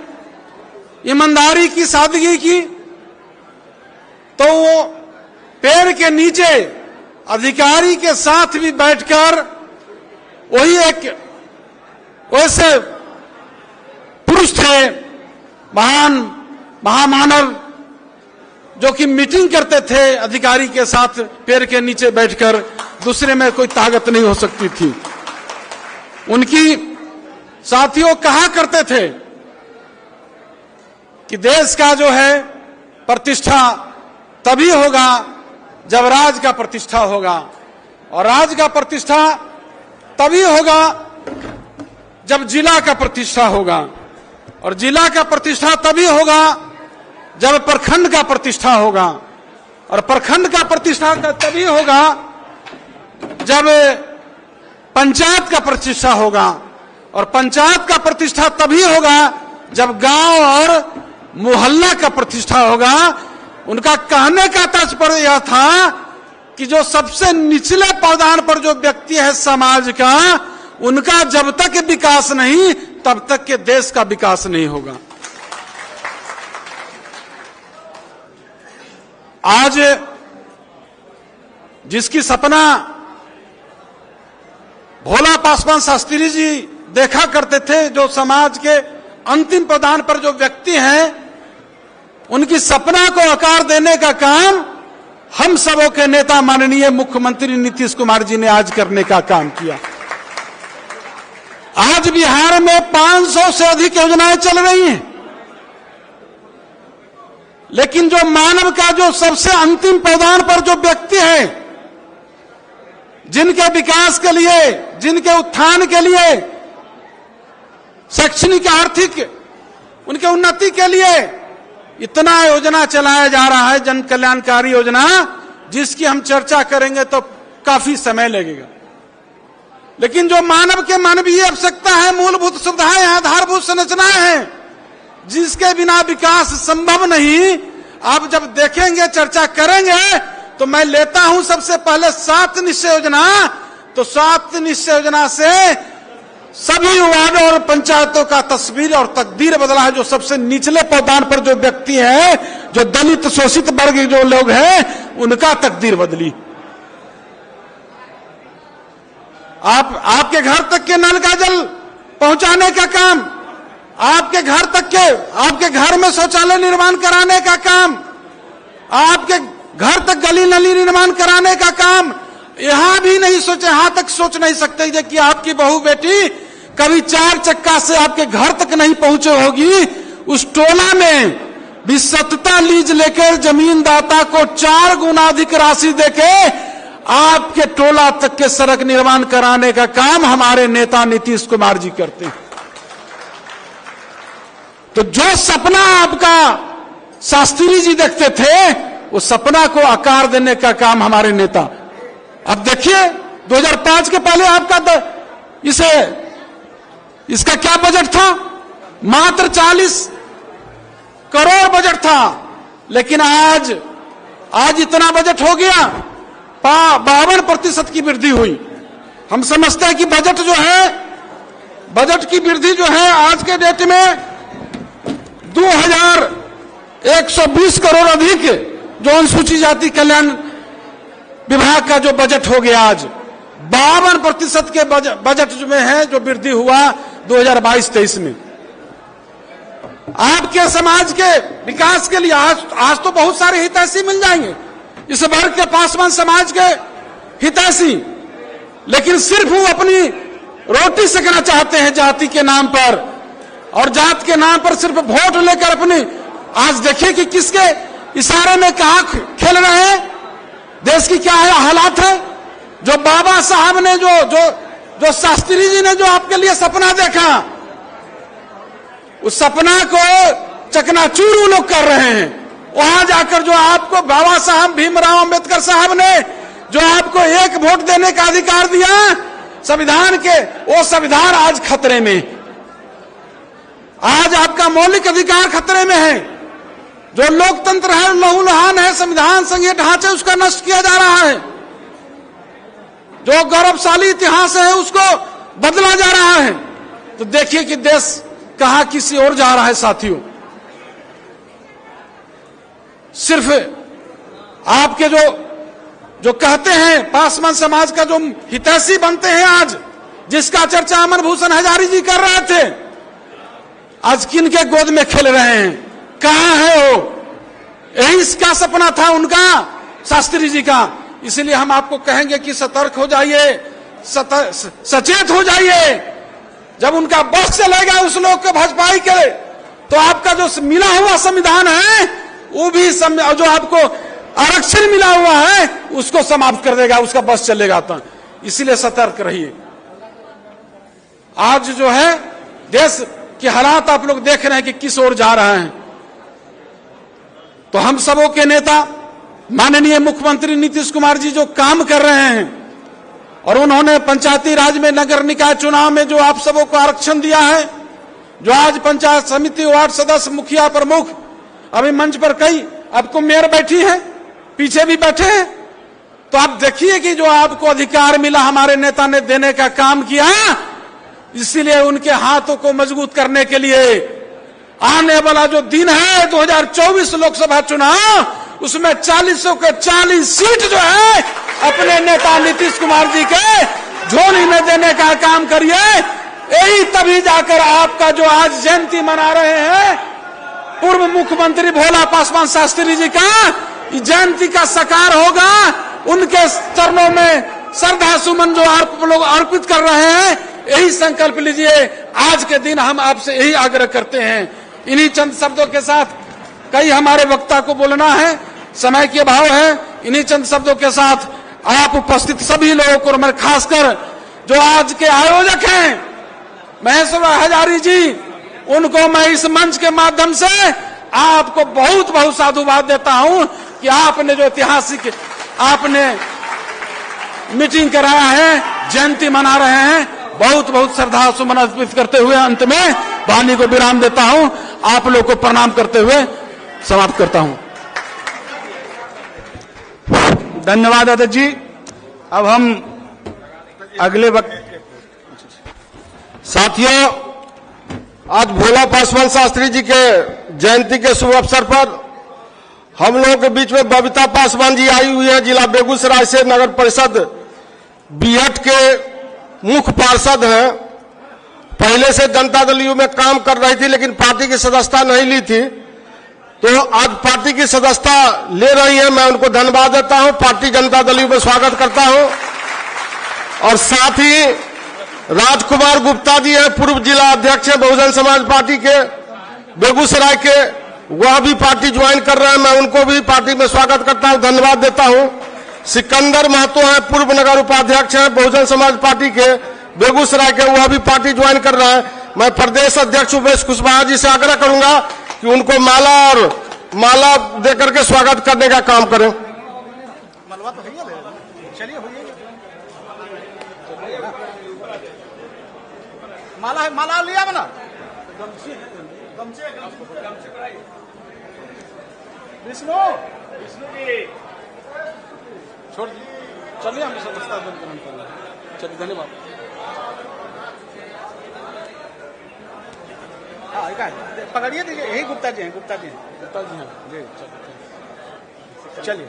ईमानदारी की, सादगी की, तो वो पेड़ के नीचे अधिकारी के साथ भी बैठकर वही एक वैसे पुरुष थे, महान महामानव, जो कि मीटिंग करते थे अधिकारी के साथ पेड़ के नीचे बैठकर, दूसरे में कोई ताकत नहीं हो सकती थी। उनकी साथियों कहा करते थे कि देश का जो है प्रतिष्ठा तभी होगा जब राज का प्रतिष्ठा होगा, और राज का प्रतिष्ठा तभी होगा जब जिला का प्रतिष्ठा होगा, और जिला का प्रतिष्ठा तभी होगा जब प्रखंड का प्रतिष्ठा होगा, और प्रखंड का प्रतिष्ठा तभी होगा जब पंचायत का प्रतिष्ठा होगा, और पंचायत का प्रतिष्ठा तभी होगा जब गांव और मोहल्ला का प्रतिष्ठा होगा। उनका कहने का तात्पर्य यह था कि जो सबसे निचले पायदान पर जो व्यक्ति है समाज का, उनका जब तक विकास नहीं तब तक के देश का विकास नहीं होगा। आज जिसकी सपना भोला पासवान शास्त्री जी देखा करते थे, जो समाज के अंतिम पायदान पर जो व्यक्ति हैं, उनकी सपना को आकार देने का काम हम सबों के नेता माननीय मुख्यमंत्री नीतीश कुमार जी ने आज करने का काम किया। आज बिहार में 500 से अधिक योजनाएं चल रही हैं, लेकिन जो मानव का जो सबसे अंतिम पायदान पर जो व्यक्ति है, जिनके विकास के लिए, जिनके उत्थान के लिए, शैक्षणिक आर्थिक उनके उन्नति के लिए इतना योजना चलाया जा रहा है, जन कल्याणकारी योजना, जिसकी हम चर्चा करेंगे तो काफी समय लगेगा। लेकिन जो मानव के मानवीय आवश्यकता है, मूलभूत सुविधाएं, आधारभूत संरचनाएं हैं, जिसके बिना विकास संभव नहीं। आप जब देखेंगे, चर्चा करेंगे, तो मैं लेता हूं सबसे पहले 7 निश्चय योजना। तो 7 निश्चय योजना से सभी वार्डों और पंचायतों का तस्वीर और तकदीर बदला है। जो सबसे निचले पायदान पर जो व्यक्ति है, जो दलित शोषित वर्ग जो लोग हैं, उनका तकदीर बदली। आपके घर तक के नल का जल पहुंचाने का काम, आपके घर तक के, आपके घर में शौचालय निर्माण कराने का काम, आपके घर तक गली नली निर्माण कराने का काम, यहां भी नहीं सोचे, यहां तक सोच नहीं सकते कि आपकी बहू बेटी कभी 4 चक्का से आपके घर तक नहीं पहुंचे होगी। उस टोला में भी सत्ता लीज लेकर जमीनदाता को 4 गुना अधिक राशि देके आपके टोला तक के सड़क निर्माण कराने का काम हमारे नेता नीतीश कुमार जी करते हैं। तो जो सपना आपका शास्त्री जी देखते थे, वो सपना को आकार देने का काम हमारे नेता। अब देखिए 2005 के पहले आपका इसका क्या बजट था? मात्र 40 करोड़ बजट था, लेकिन आज इतना बजट हो गया, 52% की वृद्धि हुई। हम समझते हैं कि बजट की वृद्धि जो है आज के डेट में 2120 करोड़ अधिक जो अनुसूचित जाति कल्याण विभाग का जो बजट हो गया, आज 52% के बजट में है जो वृद्धि हुआ 2022-23 में। आपके समाज के विकास के लिए आज तो बहुत सारे हितैषी मिल जाएंगे, इस वर्ग के पासवान समाज के हितैषी, लेकिन सिर्फ वो अपनी रोटी सेकना चाहते हैं जाति के नाम पर, और जात के नाम पर सिर्फ वोट लेकर अपनी। आज देखिए कि किसके इशारे में कहां खेल रहे हैं, देश की क्या है हालात है। जो बाबा साहब ने जो शास्त्री जी ने जो आपके लिए सपना देखा, उस सपना को चकनाचूर वो लोग कर रहे हैं। वहां जाकर जो आपको बाबा साहब भीमराव अंबेडकर साहब ने जो आपको 1 वोट देने का अधिकार दिया संविधान के, वो संविधान आज खतरे में। आज आपका मौलिक अधिकार खतरे में है। जो लोकतंत्र है, लहूलुहान है, संविधान संघीय ढांचे उसका नष्ट किया जा रहा है। जो गौरवशाली इतिहास है उसको बदला जा रहा है। तो देखिए कि देश कहां किसी और जा रहा है साथियों। सिर्फ आपके जो कहते हैं पासवान समाज का जो हितैषी बनते हैं आज, जिसका चर्चा अमर भूषण हजारी जी कर रहे थे, आज किन के गोद में खेल रहे हैं, कहां है वो? यही इसका सपना था उनका, शास्त्री जी का। इसलिए हम आपको कहेंगे कि सतर्क हो जाइए, सचेत हो जाइए। जब उनका बस चलेगा उस लोग को भजपाई के, तो आपका जो मिला हुआ संविधान है वो भी जो आपको आरक्षण मिला हुआ है उसको समाप्त कर देगा, उसका बस चलेगा। तो इसीलिए सतर्क रहिए। आज जो है देश के हालात आप लोग देख रहे हैं कि किस ओर जा रहे हैं। तो हम सबों के नेता माननीय मुख्यमंत्री नीतीश कुमार जी जो काम कर रहे हैं, और उन्होंने पंचायती राज में नगर निकाय चुनाव में जो आप सबों को आरक्षण दिया है, जो आज पंचायत समिति वार्ड सदस्य मुखिया प्रमुख, अभी मंच पर कई आपको मेयर बैठी है, पीछे भी बैठे हैं, तो आप देखिए कि जो आपको अधिकार मिला हमारे नेता ने देने का काम किया। इसीलिए उनके हाथों को मजबूत करने के लिए आने वाला जो दिन है 2024 लोकसभा चुनाव, उसमें 40 के 40 सीट जो है अपने नेता नीतीश कुमार जी के झोली में देने का काम करिए। यही तभी जाकर आपका जो आज जयंती मना रहे हैं पूर्व मुख्यमंत्री भोला पासवान शास्त्री जी का, जयंती का साकार होगा। उनके चरणों में श्रद्धा सुमन जो आप लोग अर्पित कर रहे हैं, यही संकल्प लीजिए। आज के दिन हम आपसे यही आग्रह करते हैं। इन्हीं चंद शब्दों के साथ कई हमारे वक्ता को बोलना है, समय के अभाव है। इन्हीं चंद शब्दों के साथ आप उपस्थित सभी लोगों को, मैं खासकर जो आज के आयोजक हैं महेश्वर हजारी जी, उनको मैं इस मंच के माध्यम से आपको बहुत बहुत साधुवाद देता हूं कि आपने जो ऐतिहासिक आपने मीटिंग कराया है, जयंती मना रहे हैं। बहुत बहुत श्रद्धा सुमन अर्पित करते हुए अंत में वाणी को विराम देता हूं। आप लोग को प्रणाम करते हुए समाप्त करता हूं। धन्यवाद अध्यक्ष जी। अब हम अगले वक्त साथियों, आज भोला पासवान शास्त्री जी के जयंती के शुभ अवसर पर हम लोगों के बीच में बबीता पासवान जी आई हुई है। जिला बेगूसराय से नगर परिषद बीहट के मुख्य पार्षद हैं। पहले से जनता दल यू में काम कर रही थी, लेकिन पार्टी की सदस्यता नहीं ली थी, तो आज पार्टी की सदस्यता ले रही है। मैं उनको धन्यवाद देता हूं, पार्टी जनता दल यू में स्वागत करता हूं। और साथ ही राजकुमार गुप्ता जी हैं, पूर्व जिला अध्यक्ष हैं बहुजन समाज पार्टी के बेगूसराय के, वह भी पार्टी ज्वाइन कर रहे हैं। मैं उनको भी पार्टी में स्वागत करता हूं, धन्यवाद देता हूं। सिकंदर महतो हैं, पूर्व नगर उपाध्यक्ष हैं बहुजन समाज पार्टी के बेगूसराय के, वह भी पार्टी ज्वाइन कर रहा है। मैं प्रदेश अध्यक्ष उमेश कुशवाहा जी से आग्रह करूंगा कि उनको माला देकर के स्वागत करने का काम करें। माला लिया बना विष्णु जी छोड़ चलिए, हम सदस्यता ग्रहण कर रहे हैं। चलिए, धन्यवाद। हाँ, पकड़िए, दीजिए। यही गुप्ता जी हैं, गुप्ता जी हैं जी। चलिए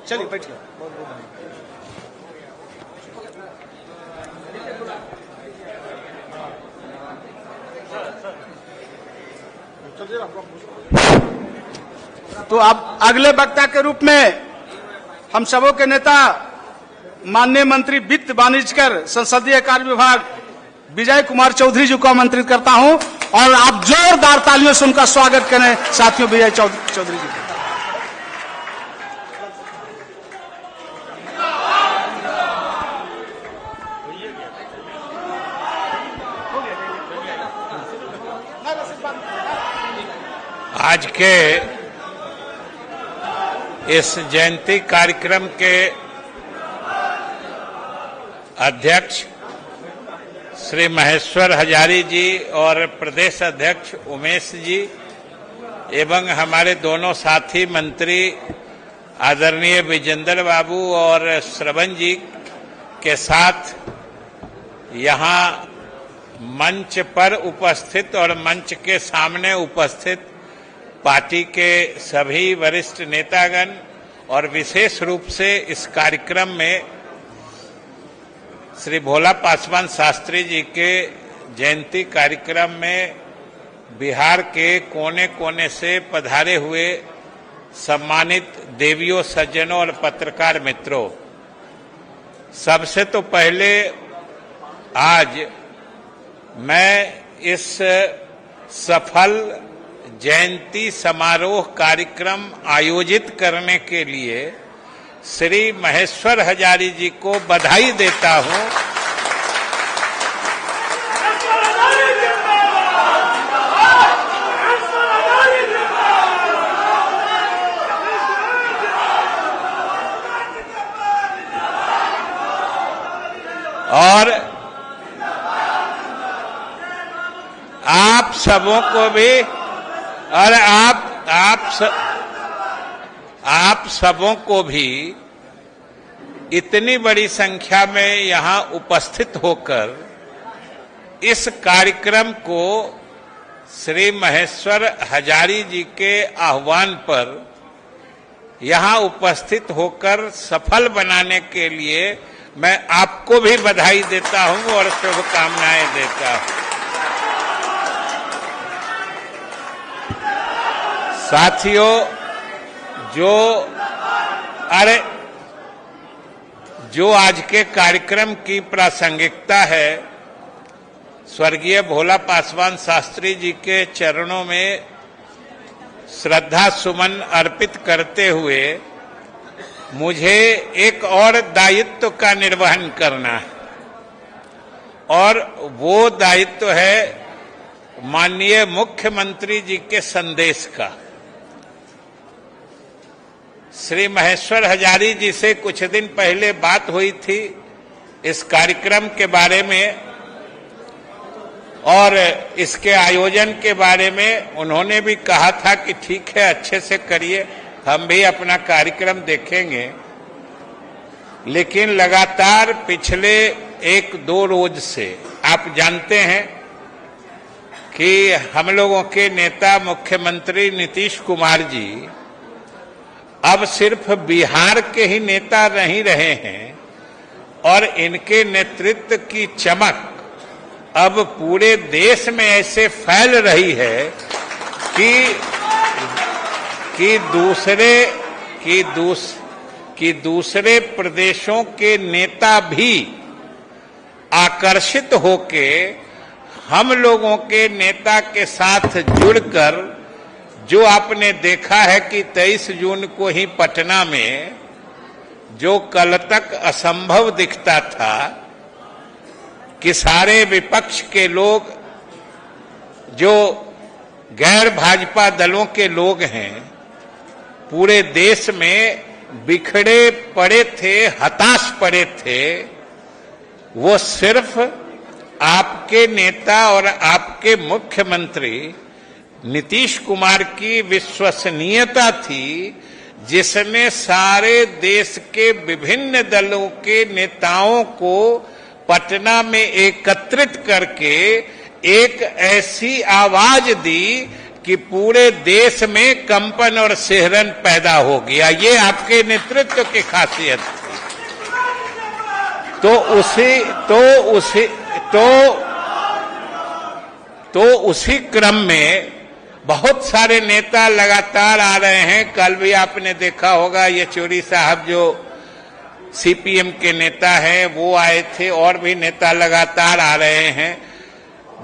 चलिए, बैठिए। बहुत बहुत धन्यवाद। तो अब अगले वक्ता के रूप में हम सबों के नेता माननीय मंत्री वित्त वाणिज्य कर संसदीय कार्य विभाग विजय कुमार चौधरी जी को आमंत्रित करता हूं, और आप जोरदार तालियों से उनका स्वागत करें साथियों। विजय चौधरी जी आज के इस जयंती कार्यक्रम के अध्यक्ष श्री महेश्वर हजारी जी और प्रदेश अध्यक्ष उमेश जी एवं हमारे दोनों साथी मंत्री आदरणीय विजेंद्र बाबू और श्रवण जी के साथ यहाँ मंच पर उपस्थित और मंच के सामने उपस्थित पार्टी के सभी वरिष्ठ नेतागण और विशेष रूप से इस कार्यक्रम में श्री भोला पासवान शास्त्री जी के जयंती कार्यक्रम में बिहार के कोने कोने से पधारे हुए सम्मानित देवियों, सज्जनों और पत्रकार मित्रों, सबसे तो पहले आज मैं इस सफल जयंती समारोह कार्यक्रम आयोजित करने के लिए श्री महेश्वर हजारी जी को बधाई देता हूं और आप सबों को भी और आप सबों को भी इतनी बड़ी संख्या में यहां उपस्थित होकर इस कार्यक्रम को श्री महेश्वर हजारी जी के आह्वान पर यहां उपस्थित होकर सफल बनाने के लिए मैं आपको भी बधाई देता हूं और शुभकामनाएं देता हूं। साथियों, जो आज के कार्यक्रम की प्रासंगिकता है, स्वर्गीय भोला पासवान शास्त्री जी के चरणों में श्रद्धा सुमन अर्पित करते हुए मुझे एक और दायित्व का निर्वहन करना है और वो दायित्व है माननीय मुख्यमंत्री जी के संदेश का। श्री महेश्वर हजारी जी से कुछ दिन पहले बात हुई थी इस कार्यक्रम के बारे में और इसके आयोजन के बारे में। उन्होंने भी कहा था कि ठीक है, अच्छे से करिए, हम भी अपना कार्यक्रम देखेंगे। लेकिन लगातार पिछले 1-2 रोज से आप जानते हैं कि हम लोगों के नेता मुख्यमंत्री नीतीश कुमार जी अब सिर्फ बिहार के ही नेता नहीं रहे हैं और इनके नेतृत्व की चमक अब पूरे देश में ऐसे फैल रही है कि दूसरे प्रदेशों के नेता भी आकर्षित होके हम लोगों के नेता के साथ जुड़कर, जो आपने देखा है कि 23 जून को ही पटना में जो कल तक असंभव दिखता था कि सारे विपक्ष के लोग, जो गैर भाजपा दलों के लोग हैं, पूरे देश में बिखरे पड़े थे, हताश पड़े थे, वो सिर्फ आपके नेता और आपके मुख्यमंत्री नीतीश कुमार की विश्वसनीयता थी, जिसने सारे देश के विभिन्न दलों के नेताओं को पटना में एकत्रित करके एक ऐसी आवाज दी कि पूरे देश में कंपन और सिहरन पैदा हो गया। ये आपके नेतृत्व की खासियत थी। तो उसी क्रम में बहुत सारे नेता लगातार आ रहे हैं। कल भी आपने देखा होगा, येचुरी साहब जो सीपीएम के नेता हैं वो आए थे और भी नेता लगातार आ रहे हैं,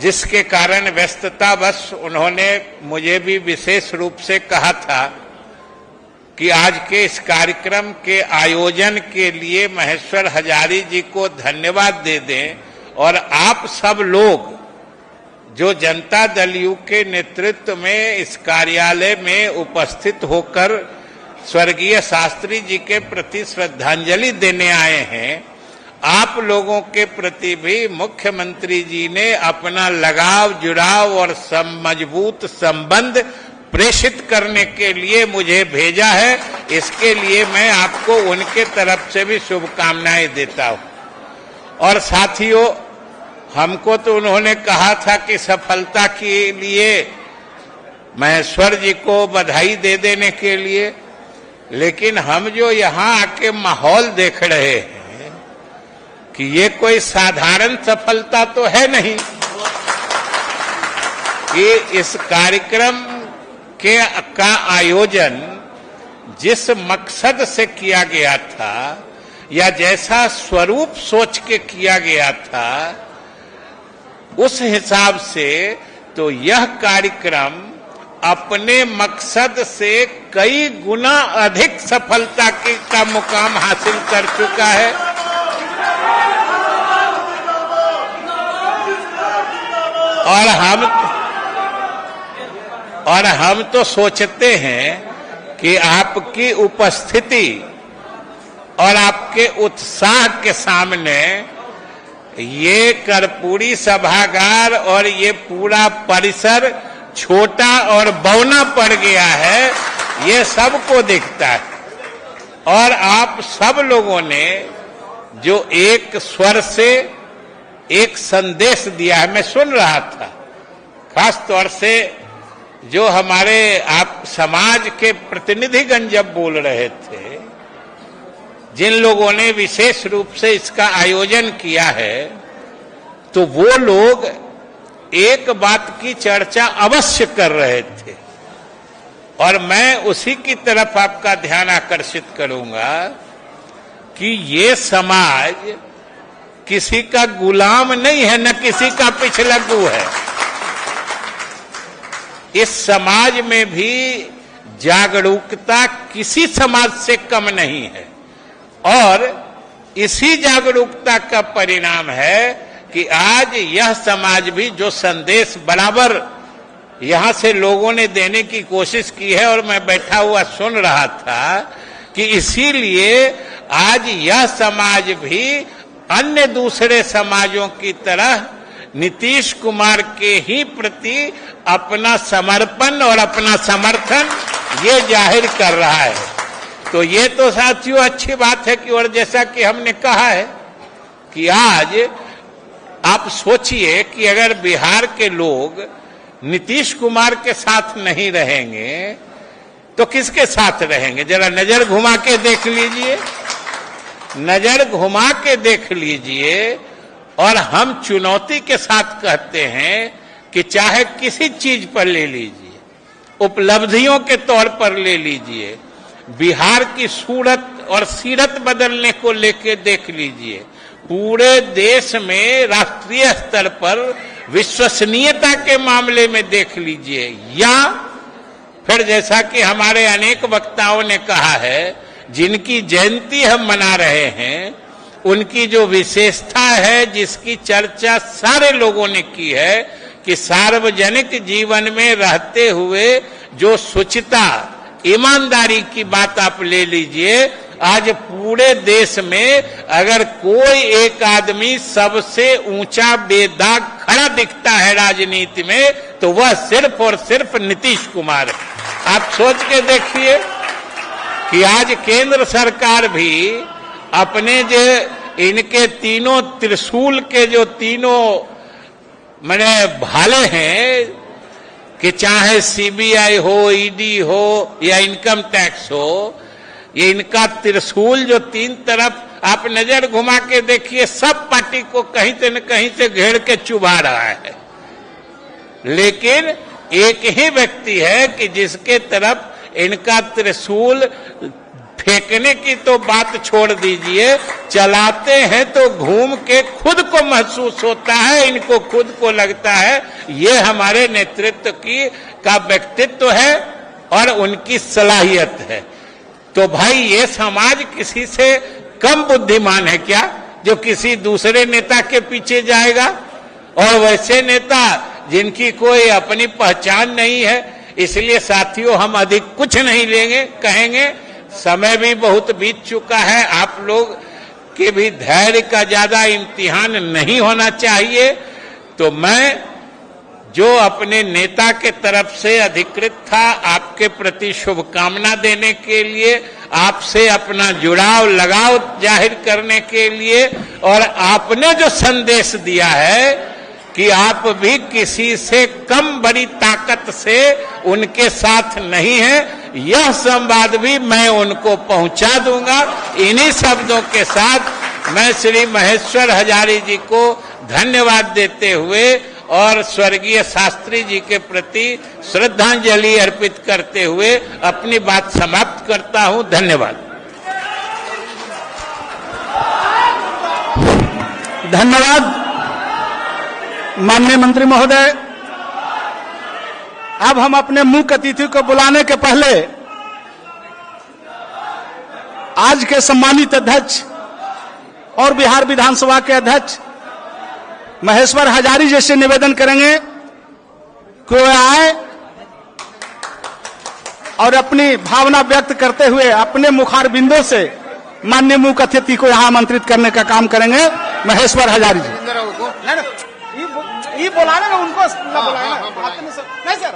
जिसके कारण व्यस्तता बस उन्होंने मुझे भी विशेष रूप से कहा था कि आज के इस कार्यक्रम के आयोजन के लिए महेश्वर हजारी जी को धन्यवाद दे दें और आप सब लोग जो जनता दल यू के नेतृत्व में इस कार्यालय में उपस्थित होकर स्वर्गीय शास्त्री जी के प्रति श्रद्धांजलि देने आए हैं, आप लोगों के प्रति भी मुख्यमंत्री जी ने अपना लगाव जुड़ाव और मजबूत संबंध प्रेषित करने के लिए मुझे भेजा है। इसके लिए मैं आपको उनके तरफ से भी शुभकामनाएं देता हूं। और साथियों, हमको तो उन्होंने कहा था कि सफलता के लिए महेश्वर जी को बधाई दे देने के लिए, लेकिन हम जो यहाँ आके माहौल देख रहे हैं कि ये कोई साधारण सफलता तो है नहीं। ये इस कार्यक्रम का आयोजन जिस मकसद से किया गया था या जैसा स्वरूप सोच के किया गया था, उस हिसाब से तो यह कार्यक्रम अपने मकसद से कई गुना अधिक सफलता का मुकाम हासिल कर चुका है। और हम तो सोचते हैं कि आपकी उपस्थिति और आपके उत्साह के सामने ये कर्पूरी सभागार और ये पूरा परिसर छोटा और बौना पड़ गया है, ये सबको दिखता है। और आप सब लोगों ने जो एक स्वर से एक संदेश दिया है, मैं सुन रहा था, खास तौर से जो हमारे आप समाज के प्रतिनिधिगण जब बोल रहे थे, जिन लोगों ने विशेष रूप से इसका आयोजन किया है, तो वो लोग एक बात की चर्चा अवश्य कर रहे थे और मैं उसी की तरफ आपका ध्यान आकर्षित करूंगा कि ये समाज किसी का गुलाम नहीं है, न किसी का पिछलग्गू है। इस समाज में भी जागरूकता किसी समाज से कम नहीं है और इसी जागरूकता का परिणाम है कि आज यह समाज भी जो संदेश बराबर यहां से लोगों ने देने की कोशिश की है और मैं बैठा हुआ सुन रहा था कि इसीलिए आज यह समाज भी अन्य दूसरे समाजों की तरह नीतीश कुमार के ही प्रति अपना समर्पण और अपना समर्थन ये जाहिर कर रहा है। तो ये तो साथियों अच्छी बात है कि और जैसा कि हमने कहा है कि आज आप सोचिए कि अगर बिहार के लोग नीतीश कुमार के साथ नहीं रहेंगे तो किसके साथ रहेंगे? जरा नजर घुमा के देख लीजिए, नजर घुमा के देख लीजिए। और हम चुनौती के साथ कहते हैं कि चाहे किसी चीज पर ले लीजिए, उपलब्धियों के तौर पर ले लीजिए, बिहार की सूरत और सीरत बदलने को लेके देख लीजिए, पूरे देश में राष्ट्रीय स्तर पर विश्वसनीयता के मामले में देख लीजिए, या फिर जैसा कि हमारे अनेक वक्ताओं ने कहा है, जिनकी जयंती हम मना रहे हैं, उनकी जो विशेषता है, जिसकी चर्चा सारे लोगों ने की है कि सार्वजनिक जीवन में रहते हुए जो शुचिता, ईमानदारी की बात आप ले लीजिए। आज पूरे देश में अगर कोई एक आदमी सबसे ऊंचा बेदाग खड़ा दिखता है राजनीति में, तो वह सिर्फ और सिर्फ नीतीश कुमार है। आप सोच के देखिए कि आज केंद्र सरकार भी अपने जो इनके तीनों त्रिशूल के जो तीनों मैंने भाले हैं, कि चाहे सीबीआई हो, ईडी हो या इनकम टैक्स हो, ये इनका त्रिशूल जो तीन तरफ आप नजर घुमा के देखिए, सब पार्टी को कहीं से न कहीं से घेर के चुभा रहा है। लेकिन एक ही व्यक्ति है कि जिसके तरफ इनका त्रिशूल फेंकने की तो बात छोड़ दीजिए, चलाते हैं तो घूम के खुद को महसूस होता है, इनको खुद को लगता है ये हमारे नेतृत्व का व्यक्तित्व है और उनकी सलाहियत है। तो भाई ये समाज किसी से कम बुद्धिमान है क्या जो किसी दूसरे नेता के पीछे जाएगा? और वैसे नेता जिनकी कोई अपनी पहचान नहीं है। इसलिए साथियों, हम अधिक कुछ नहीं लेंगे, कहेंगे, समय भी बहुत बीत चुका है। आप लोग कि भी धैर्य का ज्यादा इम्तिहान नहीं होना चाहिए। तो मैं जो अपने नेता के तरफ से अधिकृत था आपके प्रति शुभकामना देने के लिए, आपसे अपना जुड़ाव लगाव जाहिर करने के लिए, और आपने जो संदेश दिया है कि आप भी किसी से कम बड़ी ताकत से उनके साथ नहीं है, यह संवाद भी मैं उनको पहुंचा दूंगा। इन्हीं शब्दों के साथ मैं श्री महेश्वर हजारी जी को धन्यवाद देते हुए और स्वर्गीय शास्त्री जी के प्रति श्रद्धांजलि अर्पित करते हुए अपनी बात समाप्त करता हूं। धन्यवाद। धन्यवाद माननीय मंत्री महोदय। अब हम अपने मुख्य अतिथि को बुलाने के पहले आज के सम्मानित अध्यक्ष और बिहार विधानसभा के अध्यक्ष महेश्वर हजारी जी से निवेदन करेंगे कि वे आए और अपनी भावना व्यक्त करते हुए अपने मुखार बिंदु से माननीय मुख्य अतिथि को यहां आमंत्रित करने का काम करेंगे। महेश्वर हजारी जी ये बुलाने ना उनको नहीं सर।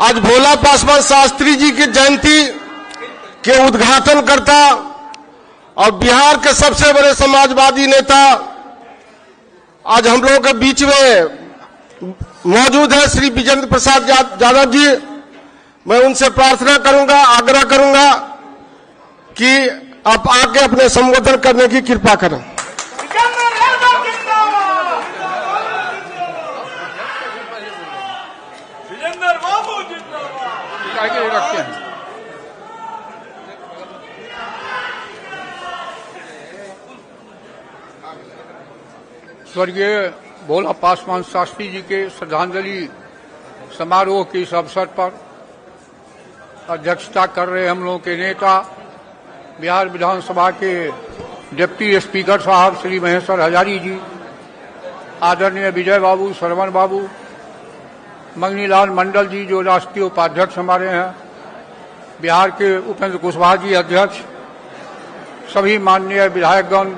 आज भोला पासवान शास्त्री जी की जयंती के उद्घाटन करता और बिहार के सबसे बड़े समाजवादी नेता आज हम लोगों के बीच में मौजूद है श्री विजेंद्र प्रसाद यादव जी। मैं उनसे प्रार्थना करूंगा, आग्रह करूंगा कि आप आके अपने संबोधन करने की कृपा करें। स्वर्गीय भोला पासवान शास्त्री जी के श्रद्धांजलि समारोह के इस अवसर पर अध्यक्षता कर रहे हम लोगों के नेता बिहार विधानसभा के डिप्टी स्पीकर साहब श्री महेश्वर हजारी जी, आदरणीय विजय बाबू, श्रवण बाबू, मंगनीलाल मंडल जी जो राष्ट्रीय उपाध्यक्ष हमारे हैं, बिहार के उपेंद्र कुशवाहा जी अध्यक्ष, सभी माननीय विधायकगण,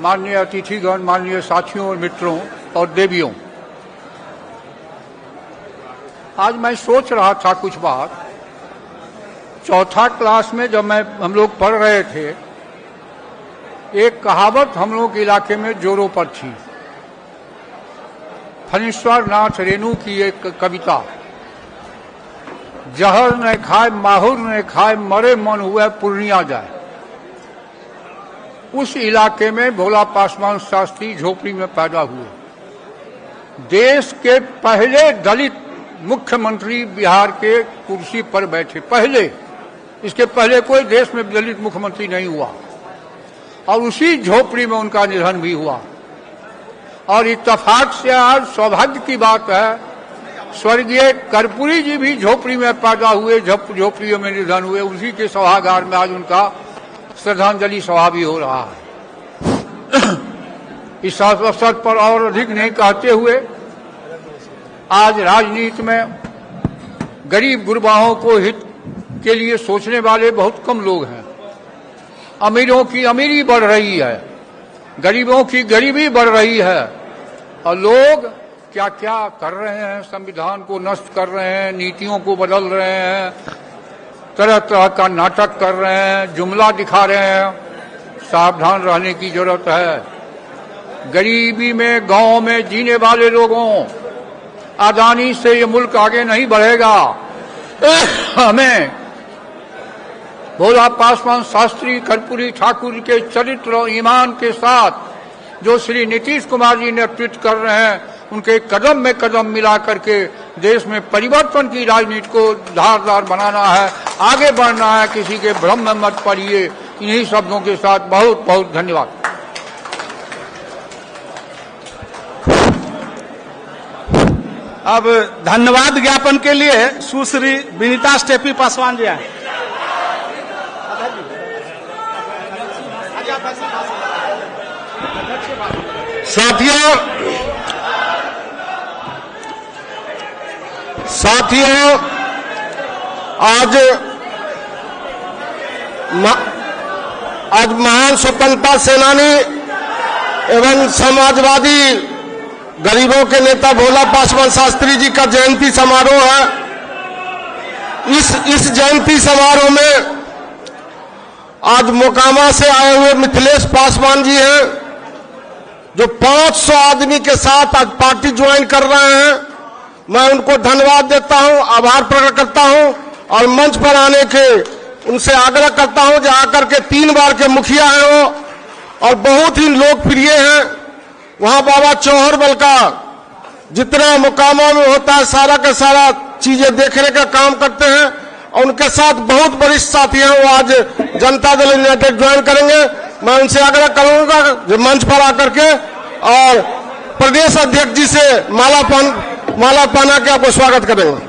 माननीय अतिथिगण, माननीय साथियों और मित्रों और देवियों, आज मैं सोच रहा था कुछ बात। चौथा क्लास में जब हम लोग पढ़ रहे थे, एक कहावत हम लोग के इलाके में जोरों पर थी। फणीश्वर नाथ रेणु की एक कविता, जहर न खाए माहुर न खाए मरे मन हुए पूर्णिया जाए। उस इलाके में भोला पासवान शास्त्री झोपड़ी में पैदा हुए। देश के पहले दलित मुख्यमंत्री बिहार के कुर्सी पर बैठे, पहले, इसके पहले कोई देश में दलित मुख्यमंत्री नहीं हुआ, और उसी झोपड़ी में उनका निधन भी हुआ। और इत्तेफाक से आज सौभाग्य की बात है, स्वर्गीय कर्पूरी जी भी झोपड़ी में पैदा हुए, झोपड़ियों में निधन हुए। उसी के सभागार में आज उनका श्रद्धांजलि सभा भी हो रहा है। इस अवसर पर और अधिक नहीं कहते हुए, आज राजनीति में गरीब गुरबाओं को हित के लिए सोचने वाले बहुत कम लोग हैं। अमीरों की अमीरी बढ़ रही है, गरीबों की गरीबी बढ़ रही है, और लोग क्या क्या कर रहे हैं, संविधान को नष्ट कर रहे हैं, नीतियों को बदल रहे हैं, तरह तरह का नाटक कर रहे हैं, जुमला दिखा रहे हैं। सावधान रहने की जरूरत है। गरीबी में गांव में जीने वाले लोगों, आदानी से ये मुल्क आगे नहीं बढ़ेगा। हमें भोला पासवान शास्त्री कर्पूरी ठाकुर के चरित्र और ईमान के साथ जो श्री नीतीश कुमार जी नेतृत्व कर रहे हैं, उनके कदम में कदम मिला करके देश में परिवर्तन की राजनीति को धारदार बनाना है, आगे बढ़ना है। किसी के भ्रम में मत पड़िए। इन्हीं शब्दों के साथ बहुत बहुत धन्यवाद। अब धन्यवाद ज्ञापन के लिए सुश्री विनीता स्टेफी पासवान जी आए। साथियों, आज आज महान स्वतंत्रता सेनानी एवं समाजवादी गरीबों के नेता भोला पासवान शास्त्री जी का जयंती समारोह है। इस जयंती समारोह में आज मोकामा से आए हुए मिथिलेश पासवान जी हैं, जो 500 आदमी के साथ आज पार्टी ज्वाइन कर रहे हैं। मैं उनको धन्यवाद देता हूं, आभार प्रकट करता हूं और मंच पर आने के उनसे आग्रह करता हूं जो आकर के 3 बार के मुखिया हैं वो और बहुत ही लोकप्रिय हैं। वहां बाबा चौहरबल का जितना मोकामा में होता है सारा का सारा चीजें देखने का काम करते हैं और उनके साथ बहुत वरिष्ठ साथी हैं, वो आज जनता दल यूनाइटेड ज्वाइन करेंगे। मैं उनसे आग्रह करूंगा जो मंच पर आकर के और प्रदेश अध्यक्ष जी से माला पहना के आपको स्वागत करेंगे।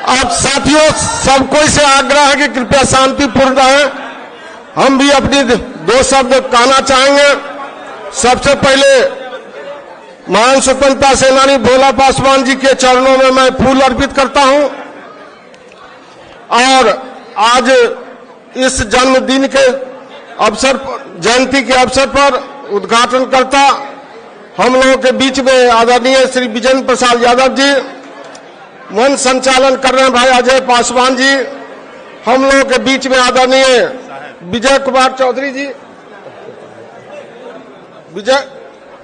अब साथियों सबको से आग्रह है कि कृपया शांतिपूर्ण रहें। हम भी अपनी 2 शब्द कहना चाहेंगे। सबसे पहले महान स्वतंत्रता सेनानी भोला पासवान जी के चरणों में मैं फूल अर्पित करता हूं और आज इस जन्मदिन के अवसर जयंती के अवसर पर उद्घाटनकर्ता हम लोगों के बीच में आदरणीय श्री विजेंद्र प्रसाद यादव जी, मंच संचालन कर रहे हैं भाई अजय पासवान जी, हम लोगों के बीच में आदरणीय विजय कुमार चौधरी जी,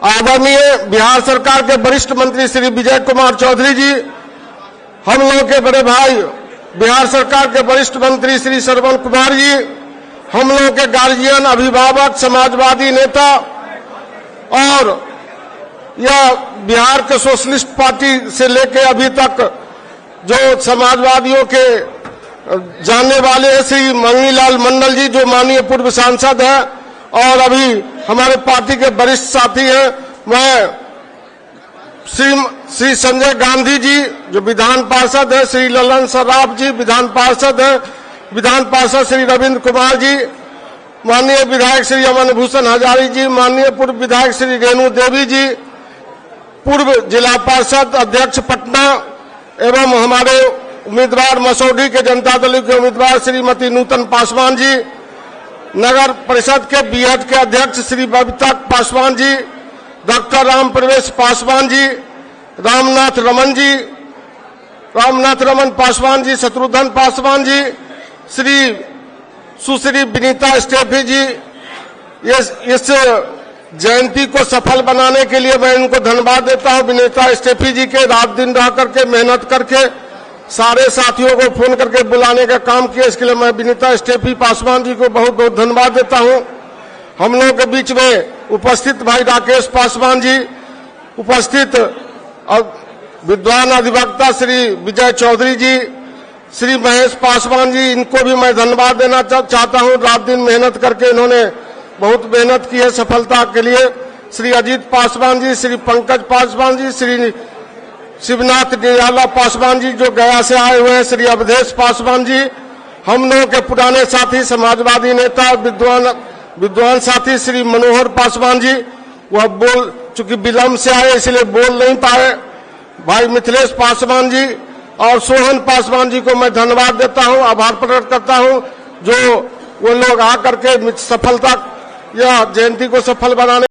आदरणीय बिहार सरकार के वरिष्ठ मंत्री श्री विजय कुमार चौधरी जी, हम लोगों के बड़े भाई बिहार सरकार के वरिष्ठ मंत्री श्री श्रवण कुमार जी, हम लोगों के गार्जियन अभिभावक समाजवादी नेता और यह बिहार के सोशलिस्ट पार्टी से लेकर अभी तक जो समाजवादियों के जानने वाले हैं श्री मंगनीलाल मंडल जी, जो माननीय पूर्व सांसद हैं और अभी हमारे पार्टी के वरिष्ठ साथी हैं। मैं श्री संजय गांधी जी जो विधान पार्षद है, श्री ललन सराफ जी विधान पार्षद हैं, विधान पार्षद श्री रविंद्र कुमार जी, माननीय विधायक श्री अमन भूषण हजारी जी, माननीय पूर्व विधायक श्री रेणु देवी जी, पूर्व जिला पार्षद अध्यक्ष पटना एवं हमारे उम्मीदवार मसौढ़ी के जनता दल के उम्मीदवार श्रीमती नूतन पासवान जी, नगर परिषद के बीएड के अध्यक्ष श्री बबीता पासवान जी, डॉक्टर राम प्रवेश पासवान जी, रामनाथ रमन पासवान जी, शत्रुघ्न पासवान जी, सुश्री विनीता स्टेफी जी, इस जयंती को सफल बनाने के लिए मैं इनको धन्यवाद देता हूं। विनीता स्टेफी जी के रात दिन रह करके मेहनत करके सारे साथियों को फोन करके बुलाने का काम किया, इसके लिए मैं विनीता स्टेफी पासवान जी को बहुत बहुत धन्यवाद देता हूं। हम लोगों के बीच में उपस्थित भाई राकेश पासवान जी, उपस्थित विद्वान अधिवक्ता श्री विजय चौधरी जी, श्री महेश पासवान जी, इनको भी मैं धन्यवाद देना चाहता हूं। रात दिन मेहनत करके इन्होंने बहुत मेहनत की है सफलता के लिए। श्री अजीत पासवान जी, श्री पंकज पासवान जी, श्री शिवनाथ निराला पासवान जी जो गया से आए हुए हैं, श्री अवधेश पासवान जी, हम लोगों के पुराने साथी समाजवादी नेता विद्वान साथी श्री मनोहर पासवान जी, वह चूंकि विलंब से आए इसलिए बोल नहीं पाए, भाई मिथिलेश पासवान जी और सोहन पासवान जी को मैं धन्यवाद देता हूं, आभार प्रकट करता हूं, जो वो लोग आकर के सफलता या जयंती को सफल बनाने